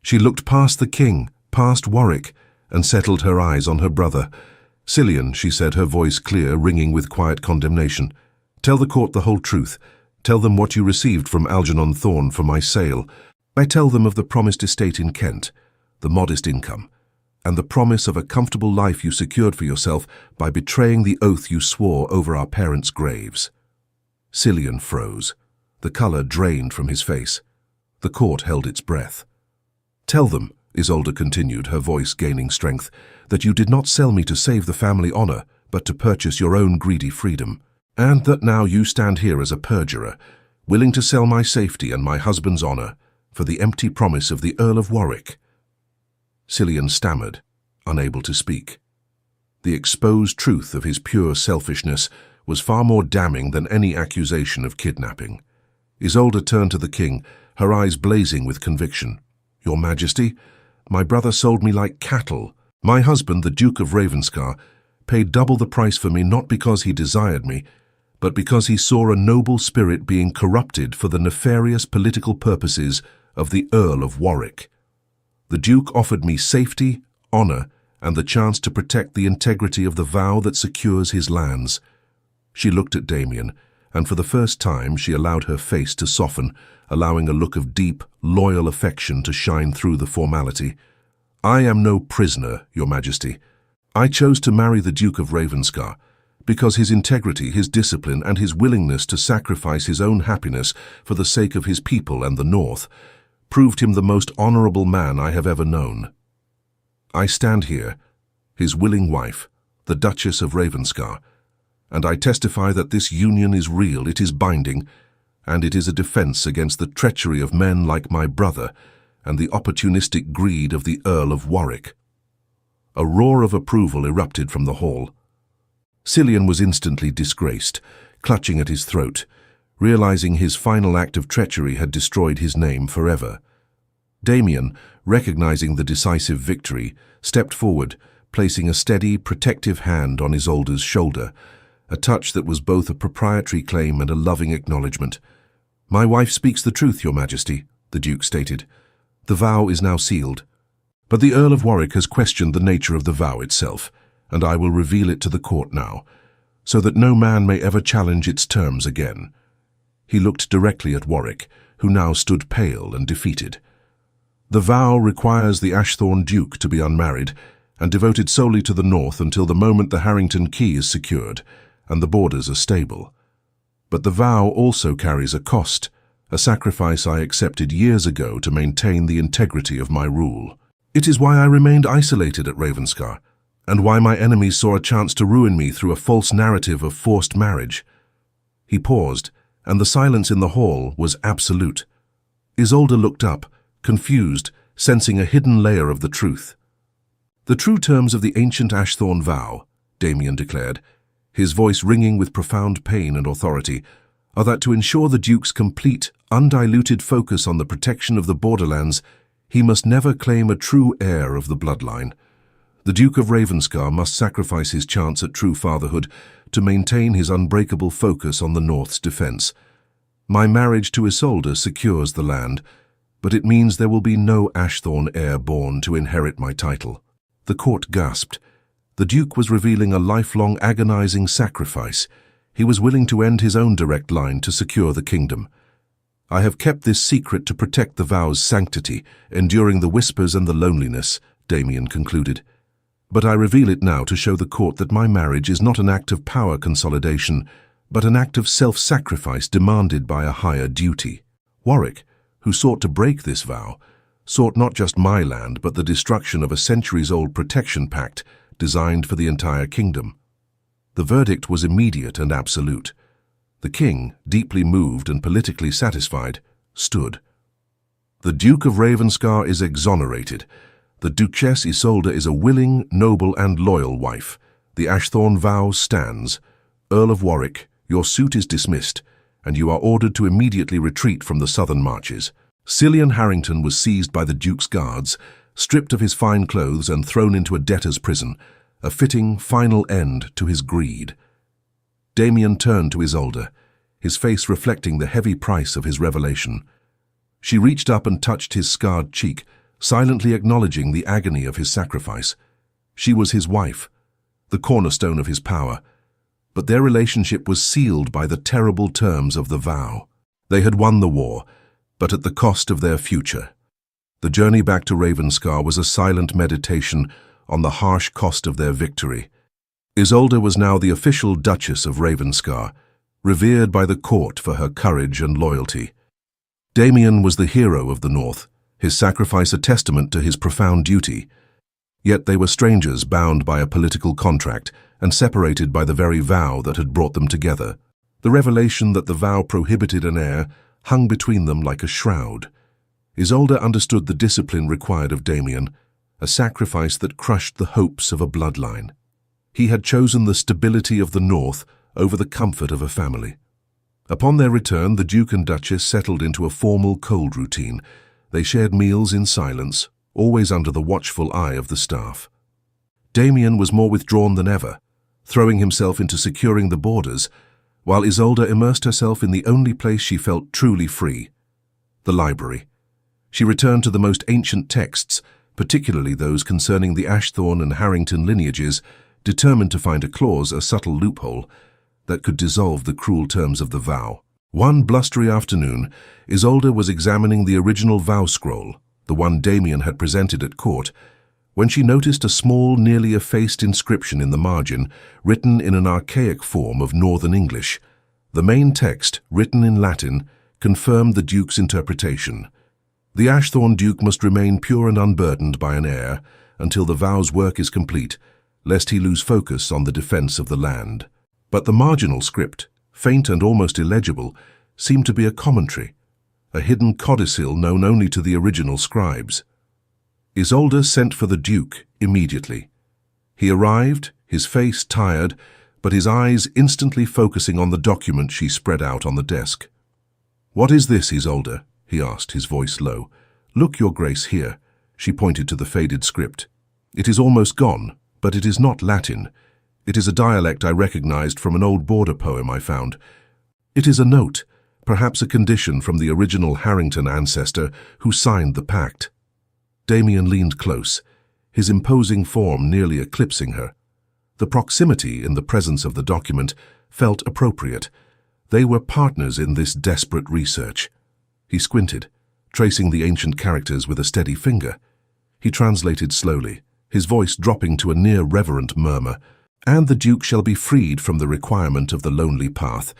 She looked past the king, past Warwick, and settled her eyes on her brother. "Cillian," she said, her voice clear, ringing with quiet condemnation, "tell the court the whole truth. Tell them what you received from Algernon Thorne for my sale. I tell them of the promised estate in Kent, the modest income, and the promise of a comfortable life you secured for yourself by betraying the oath you swore over our parents' graves." Cillian froze. The colour drained from his face. The court held its breath. "Tell them," Isolde continued, her voice gaining strength, "that you did not sell me to save the family honour, but to purchase your own greedy freedom, and that now you stand here as a perjurer, willing to sell my safety and my husband's honour for the empty promise of the Earl of Warwick." Cillian stammered, unable to speak. The exposed truth of his pure selfishness was far more damning than any accusation of kidnapping. Isolde turned to the king, her eyes blazing with conviction. "Your Majesty, my brother sold me like cattle. My husband, the Duke of Ravenscar, paid double the price for me not because he desired me, but because he saw a noble spirit being corrupted for the nefarious political purposes of the Earl of Warwick. The Duke offered me safety, honor, and the chance to protect the integrity of the vow that secures his lands. She looked at Damien, and for the first time she allowed her face to soften, allowing a look of deep, loyal affection to shine through the formality. I am no prisoner, Your Majesty. I chose to marry the Duke of Ravenscar because his integrity, his discipline, and his willingness to sacrifice his own happiness for the sake of his people and the North proved him the most honorable man I have ever known. I stand here, his willing wife, the Duchess of Ravenscar, and I testify that this union is real, it is binding, and it is a defense against the treachery of men like my brother and the opportunistic greed of the Earl of Warwick. A roar of approval erupted from the hall. Cillian was instantly disgraced, clutching at his throat, realizing his final act of treachery had destroyed his name forever. Damien, recognizing the decisive victory, stepped forward, placing a steady, protective hand on Isolde's shoulder, a touch that was both a proprietary claim and a loving acknowledgement. "My wife speaks the truth, Your Majesty," the Duke stated. "The vow is now sealed. But the Earl of Warwick has questioned the nature of the vow itself, and I will reveal it to the court now, so that no man may ever challenge its terms again." He looked directly at Warwick, who now stood pale and defeated. "The vow requires the Ashthorne Duke to be unmarried and devoted solely to the North until the moment the Harrington Key is secured and the borders are stable. But the vow also carries a cost, a sacrifice I accepted years ago to maintain the integrity of my rule. It is why I remained isolated at Ravenscar, and why my enemies saw a chance to ruin me through a false narrative of forced marriage." He paused, and the silence in the hall was absolute. Isolde looked up, confused, sensing a hidden layer of the truth. "The true terms of the ancient Ashthorne vow," Damien declared, his voice ringing with profound pain and authority, "are that to ensure the Duke's complete, undiluted focus on the protection of the borderlands, he must never claim a true heir of the bloodline. The Duke of Ravenscar must sacrifice his chance at true fatherhood to maintain his unbreakable focus on the North's defense. My marriage to Isolde secures the land, but it means there will be no Ashthorne heir born to inherit my title." The court gasped. The Duke was revealing a lifelong agonizing sacrifice. He was willing to end his own direct line to secure the kingdom. "I have kept this secret to protect the vow's sanctity, enduring the whispers and the loneliness," Damien concluded. "But I reveal it now to show the court that my marriage is not an act of power consolidation, but an act of self-sacrifice demanded by a higher duty." Warwick, who sought to break this vow, sought not just my land but the destruction of a centuries-old protection pact designed for the entire kingdom. The verdict was immediate and absolute. The king, deeply moved and politically satisfied, stood. "The Duke of Ravenscar is exonerated. The Duchess Isolde is a willing, noble and loyal wife. The Ashthorne vow stands. Earl of Warwick, your suit is dismissed, and you are ordered to immediately retreat from the southern marches." Cillian Harrington was seized by the Duke's guards, stripped of his fine clothes and thrown into a debtor's prison, a fitting final end to his greed. Damien turned to Isolde, his face reflecting the heavy price of his revelation. She reached up and touched his scarred cheek, silently acknowledging the agony of his sacrifice. She was his wife, the cornerstone of his power, but their relationship was sealed by the terrible terms of the vow. They had won the war, but at the cost of their future. The journey back to Ravenscar was a silent meditation on the harsh cost of their victory. Isolde was now the official Duchess of Ravenscar, revered by the court for her courage and loyalty. Damien was the hero of the North, his sacrifice a testament to his profound duty. Yet they were strangers bound by a political contract and separated by the very vow that had brought them together. The revelation that the vow prohibited an heir hung between them like a shroud. Isolde understood the discipline required of Damien, a sacrifice that crushed the hopes of a bloodline. He had chosen the stability of the North over the comfort of a family. Upon their return, the Duke and Duchess settled into a formal cold routine. They shared meals in silence, always under the watchful eye of the staff. Damien was more withdrawn than ever, throwing himself into securing the borders, while Isolde immersed herself in the only place she felt truly free, the library. She returned to the most ancient texts, particularly those concerning the Ashthorne and Harrington lineages, determined to find a clause, a subtle loophole, that could dissolve the cruel terms of the vow. One blustery afternoon, Isolde was examining the original vow scroll, the one Damien had presented at court, when she noticed a small, nearly effaced inscription in the margin, written in an archaic form of Northern English. The main text, written in Latin, confirmed the Duke's interpretation. The Ashthorne Duke must remain pure and unburdened by an heir until the vow's work is complete, lest he lose focus on the defense of the land. But the marginal script, faint and almost illegible, seemed to be a commentary, a hidden codicil known only to the original scribes. Isolde sent for the Duke immediately. He arrived, his face tired, but his eyes instantly focusing on the document she spread out on the desk. "What is this, Isolde?" he asked, his voice low. "Look, Your Grace, here." She pointed to the faded script. "It is almost gone, but it is not Latin. It is a dialect I recognized from an old border poem I found. It is a note, perhaps a condition from the original Harrington ancestor who signed the pact." Damien leaned close, his imposing form nearly eclipsing her. The proximity in the presence of the document felt appropriate. They were partners in this desperate research. He squinted, tracing the ancient characters with a steady finger. He translated slowly, his voice dropping to a near-reverent murmur. "And the Duke shall be freed from the requirement of the lonely path,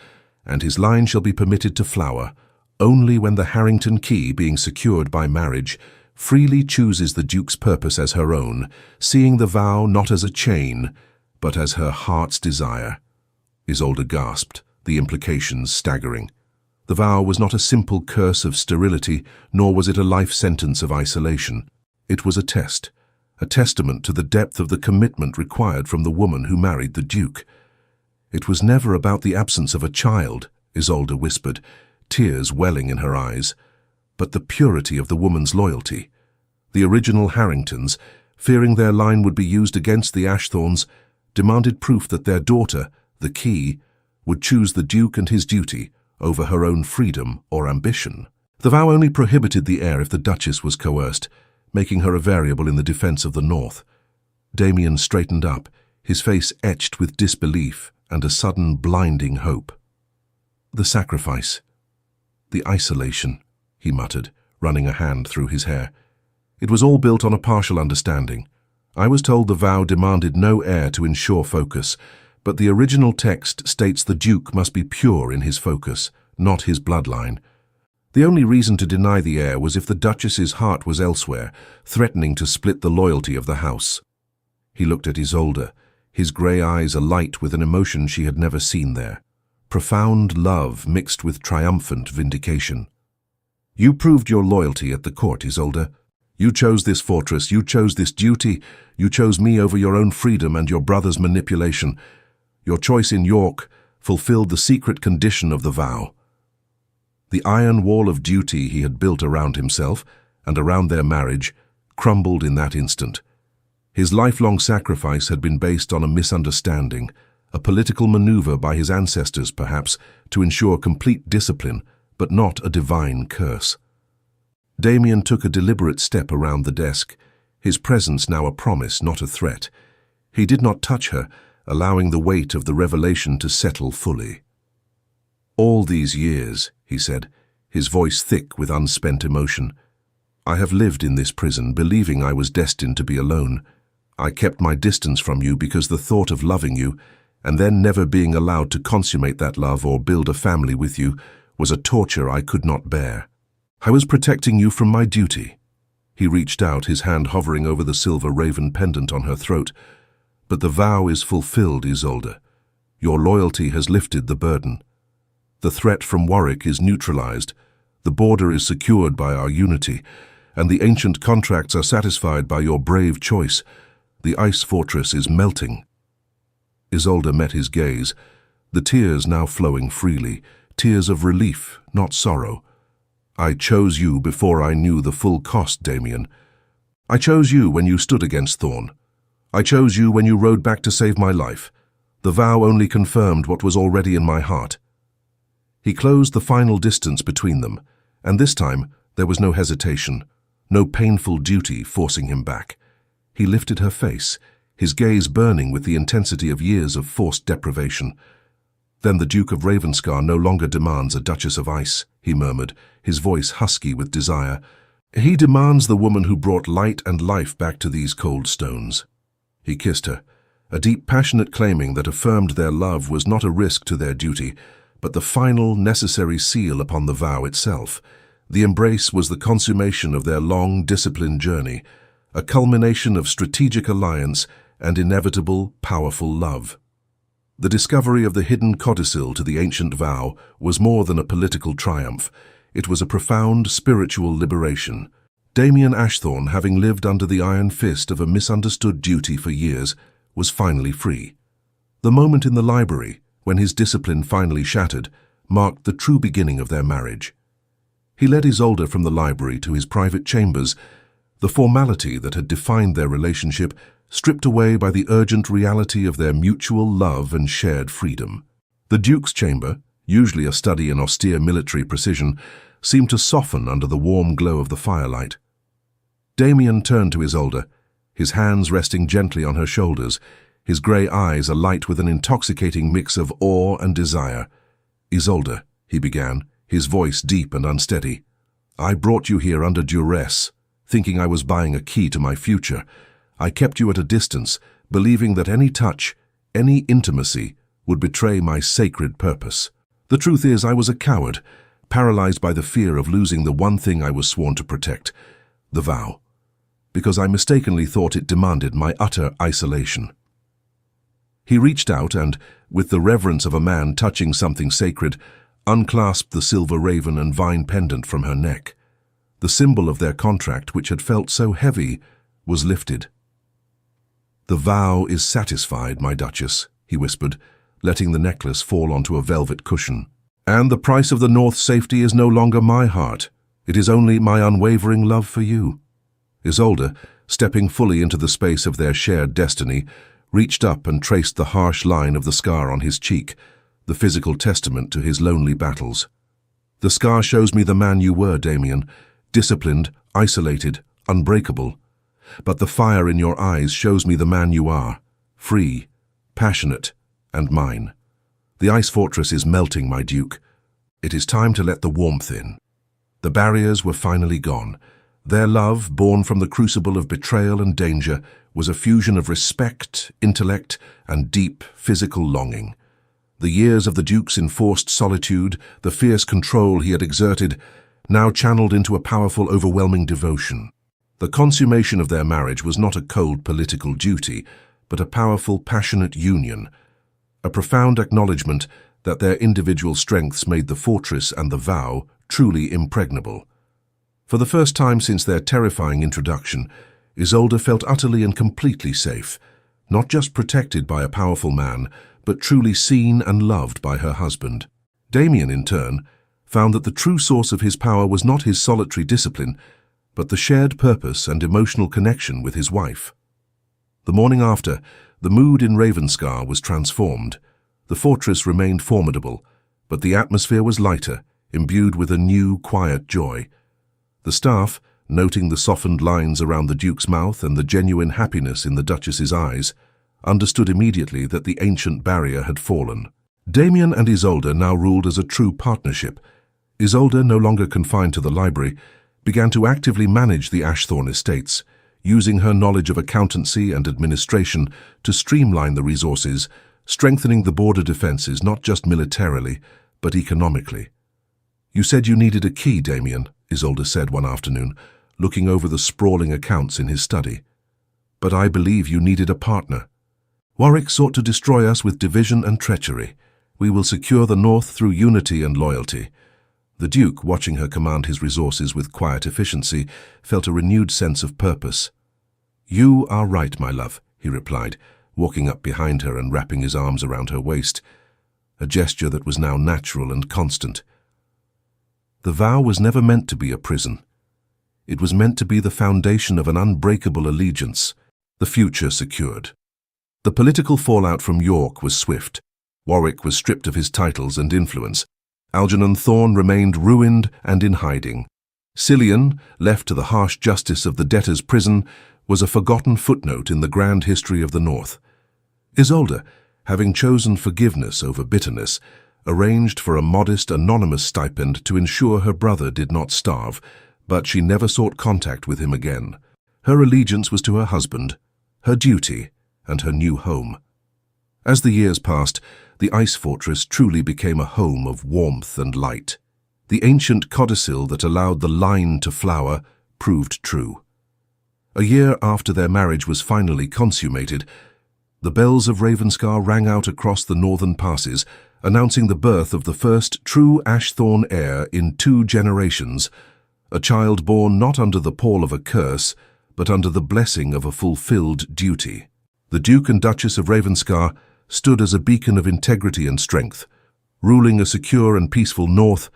and his line shall be permitted to flower, only when the Harrington key, being secured by marriage, freely chooses the Duke's purpose as her own, seeing the vow not as a chain, but as her heart's desire." Isolde gasped, the implications staggering. The vow was not a simple curse of sterility, nor was it a life sentence of isolation. It was a test, a testament to the depth of the commitment required from the woman who married the Duke. "It was never about the absence of a child," Isolde whispered, tears welling in her eyes, "but the purity of the woman's loyalty. The original Harringtons, fearing their line would be used against the Ashthornes, demanded proof that their daughter, the key, would choose the Duke and his duty over her own freedom or ambition. The vow only prohibited the heir if the Duchess was coerced, making her a variable in the defense of the North." Damien straightened up, his face etched with disbelief and a sudden blinding hope. "The sacrifice, the isolation," he muttered, running a hand through his hair. "It was all built on a partial understanding. I was told the vow demanded no heir to ensure focus, but the original text states the Duke must be pure in his focus, not his bloodline. The only reason to deny the heir was if the Duchess's heart was elsewhere, threatening to split the loyalty of the house." He looked at Isolde, his grey eyes alight with an emotion she had never seen there. Profound love mixed with triumphant vindication. "You proved your loyalty at the court, Isolde. You chose this fortress, you chose this duty, you chose me over your own freedom and your brother's manipulation. Your choice in York fulfilled the secret condition of the vow." The iron wall of duty he had built around himself and around their marriage crumbled in that instant. His lifelong sacrifice had been based on a misunderstanding, a political maneuver by his ancestors, perhaps, to ensure complete discipline, but not a divine curse. Damien took a deliberate step around the desk, his presence now a promise, not a threat. He did not touch her, allowing the weight of the revelation to settle fully. "All these years," he said, his voice thick with unspent emotion, "I have lived in this prison believing I was destined to be alone. I kept my distance from you because the thought of loving you, and then never being allowed to consummate that love or build a family with you, was a torture I could not bear. I was protecting you from my duty." He reached out, his hand hovering over the silver raven pendant on her throat. "But the vow is fulfilled, Isolde. Your loyalty has lifted the burden. The threat from Warwick is neutralized, the border is secured by our unity, and the ancient contracts are satisfied by your brave choice. The ice fortress is melting." Isolde met his gaze, the tears now flowing freely, tears of relief, not sorrow. "I chose you before I knew the full cost, Damien. I chose you when you stood against Thorn. I chose you when you rode back to save my life. The vow only confirmed what was already in my heart. He closed the final distance between them, and this time there was no hesitation, no painful duty forcing him back. He lifted her face, his gaze burning with the intensity of years of forced deprivation. "Then the Duke of Ravenscar no longer demands a Duchess of Ice," he murmured, his voice husky with desire. "He demands the woman who brought light and life back to these cold stones." He kissed her, a deep passionate claiming that affirmed their love was not a risk to their duty, but the final necessary seal upon the vow itself. The embrace was the consummation of their long, disciplined journey, a culmination of strategic alliance and inevitable, powerful love. The discovery of the hidden codicil to the ancient vow was more than a political triumph. It was a profound spiritual liberation. Damien Ashthorne, having lived under the iron fist of a misunderstood duty for years, was finally free. The moment in the library, when his discipline finally shattered, marked the true beginning of their marriage. He led Isolde from the library to his private chambers, the formality that had defined their relationship stripped away by the urgent reality of their mutual love and shared freedom. The Duke's chamber, usually a study in austere military precision, seemed to soften under the warm glow of the firelight. Damien turned to Isolde, his hands resting gently on her shoulders, his grey eyes alight with an intoxicating mix of awe and desire. "Isolde," he began, his voice deep and unsteady, "I brought you here under duress, thinking I was buying a key to my future. I kept you at a distance, believing that any touch, any intimacy, would betray my sacred purpose. The truth is, I was a coward, paralyzed by the fear of losing the one thing I was sworn to protect, the vow, because I mistakenly thought it demanded my utter isolation." He reached out and, with the reverence of a man touching something sacred, unclasped the silver raven and vine pendant from her neck. The symbol of their contract, which had felt so heavy, was lifted. "The vow is satisfied, my Duchess," he whispered, letting the necklace fall onto a velvet cushion. "And the price of the North's safety is no longer my heart. It is only my unwavering love for you." Isolde, stepping fully into the space of their shared destiny, reached up and traced the harsh line of the scar on his cheek, the physical testament to his lonely battles. "The scar shows me the man you were, Damien, disciplined, isolated, unbreakable. But the fire in your eyes shows me the man you are, free, passionate, and mine. The ice fortress is melting, my Duke. It is time to let the warmth in." The barriers were finally gone. Their love, born from the crucible of betrayal and danger, was a fusion of respect, intellect, and deep physical longing. The years of the Duke's enforced solitude, the fierce control he had exerted, now channeled into a powerful, overwhelming devotion. The consummation of their marriage was not a cold political duty, but a powerful, passionate union, a profound acknowledgement that their individual strengths made the fortress and the vow truly impregnable. For the first time since their terrifying introduction, Isolde felt utterly and completely safe, not just protected by a powerful man, but truly seen and loved by her husband. Damien, in turn, found that the true source of his power was not his solitary discipline, but the shared purpose and emotional connection with his wife. The morning after, the mood in Ravenscar was transformed. The fortress remained formidable, but the atmosphere was lighter, imbued with a new, quiet joy. The staff, noting the softened lines around the Duke's mouth and the genuine happiness in the Duchess's eyes, understood immediately that the ancient barrier had fallen. Damien and Isolde now ruled as a true partnership. Isolde, no longer confined to the library, began to actively manage the Ashthorne estates, using her knowledge of accountancy and administration to streamline the resources, strengthening the border defenses not just militarily, but economically. "You said you needed a key, Damien," Isolde said one afternoon, looking over the sprawling accounts in his study. "But I believe you needed a partner. Warwick sought to destroy us with division and treachery. We will secure the North through unity and loyalty." The Duke, watching her command his resources with quiet efficiency, felt a renewed sense of purpose. "You are right, my love," he replied, walking up behind her and wrapping his arms around her waist, a gesture that was now natural and constant. The vow was never meant to be a prison. It was meant to be the foundation of an unbreakable allegiance, the future secured. The political fallout from York was swift. Warwick was stripped of his titles and influence. Algernon Thorne remained ruined and in hiding. Cillian, left to the harsh justice of the debtors' prison, was a forgotten footnote in the grand history of the North. Isolde, having chosen forgiveness over bitterness, arranged for a modest, anonymous stipend to ensure her brother did not starve, but she never sought contact with him again. Her allegiance was to her husband, her duty, and her new home. As the years passed, the ice fortress truly became a home of warmth and light. The ancient codicil that allowed the line to flower proved true. A year after their marriage was finally consummated, the bells of Ravenscar rang out across the northern passes, announcing the birth of the first true Ashthorne heir in 2 generations, a child born not under the pall of a curse, but under the blessing of a fulfilled duty. The Duke and Duchess of Ravenscar stood as a beacon of integrity and strength, ruling a secure and peaceful north,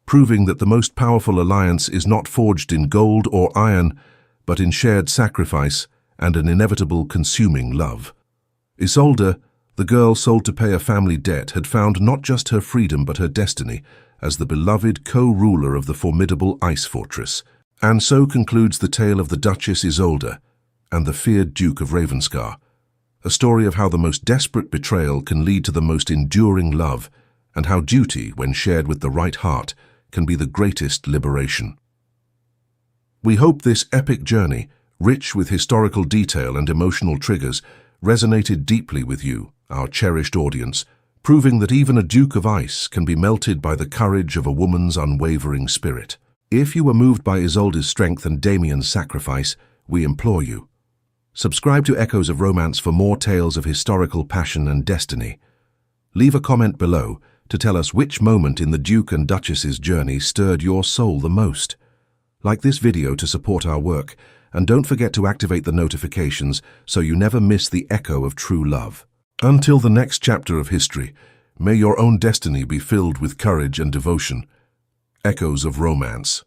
proving that the most powerful alliance is not forged in gold or iron, but in shared sacrifice and an inevitable consuming love. Isolde, the girl sold to pay a family debt, had found not just her freedom but her destiny as the beloved co-ruler of the formidable ice fortress. And so concludes the tale of the Duchess Isolde and the feared Duke of Ravenscar, a story of how the most desperate betrayal can lead to the most enduring love, and how duty, when shared with the right heart, can be the greatest liberation. We hope this epic journey, rich with historical detail and emotional triggers, resonated deeply with you, our cherished audience, proving that even a Duke of Ice can be melted by the courage of a woman's unwavering spirit. If you were moved by Isolde's strength and Damien's sacrifice, we implore you, subscribe to Echoes of Romance for more tales of historical passion and destiny. Leave a comment below to tell us which moment in the Duke and Duchess's journey stirred your soul the most. Like this video to support our work, and don't forget to activate the notifications so you never miss the echo of true love. Until the next chapter of history, may your own destiny be filled with courage and devotion. Echoes of Romance.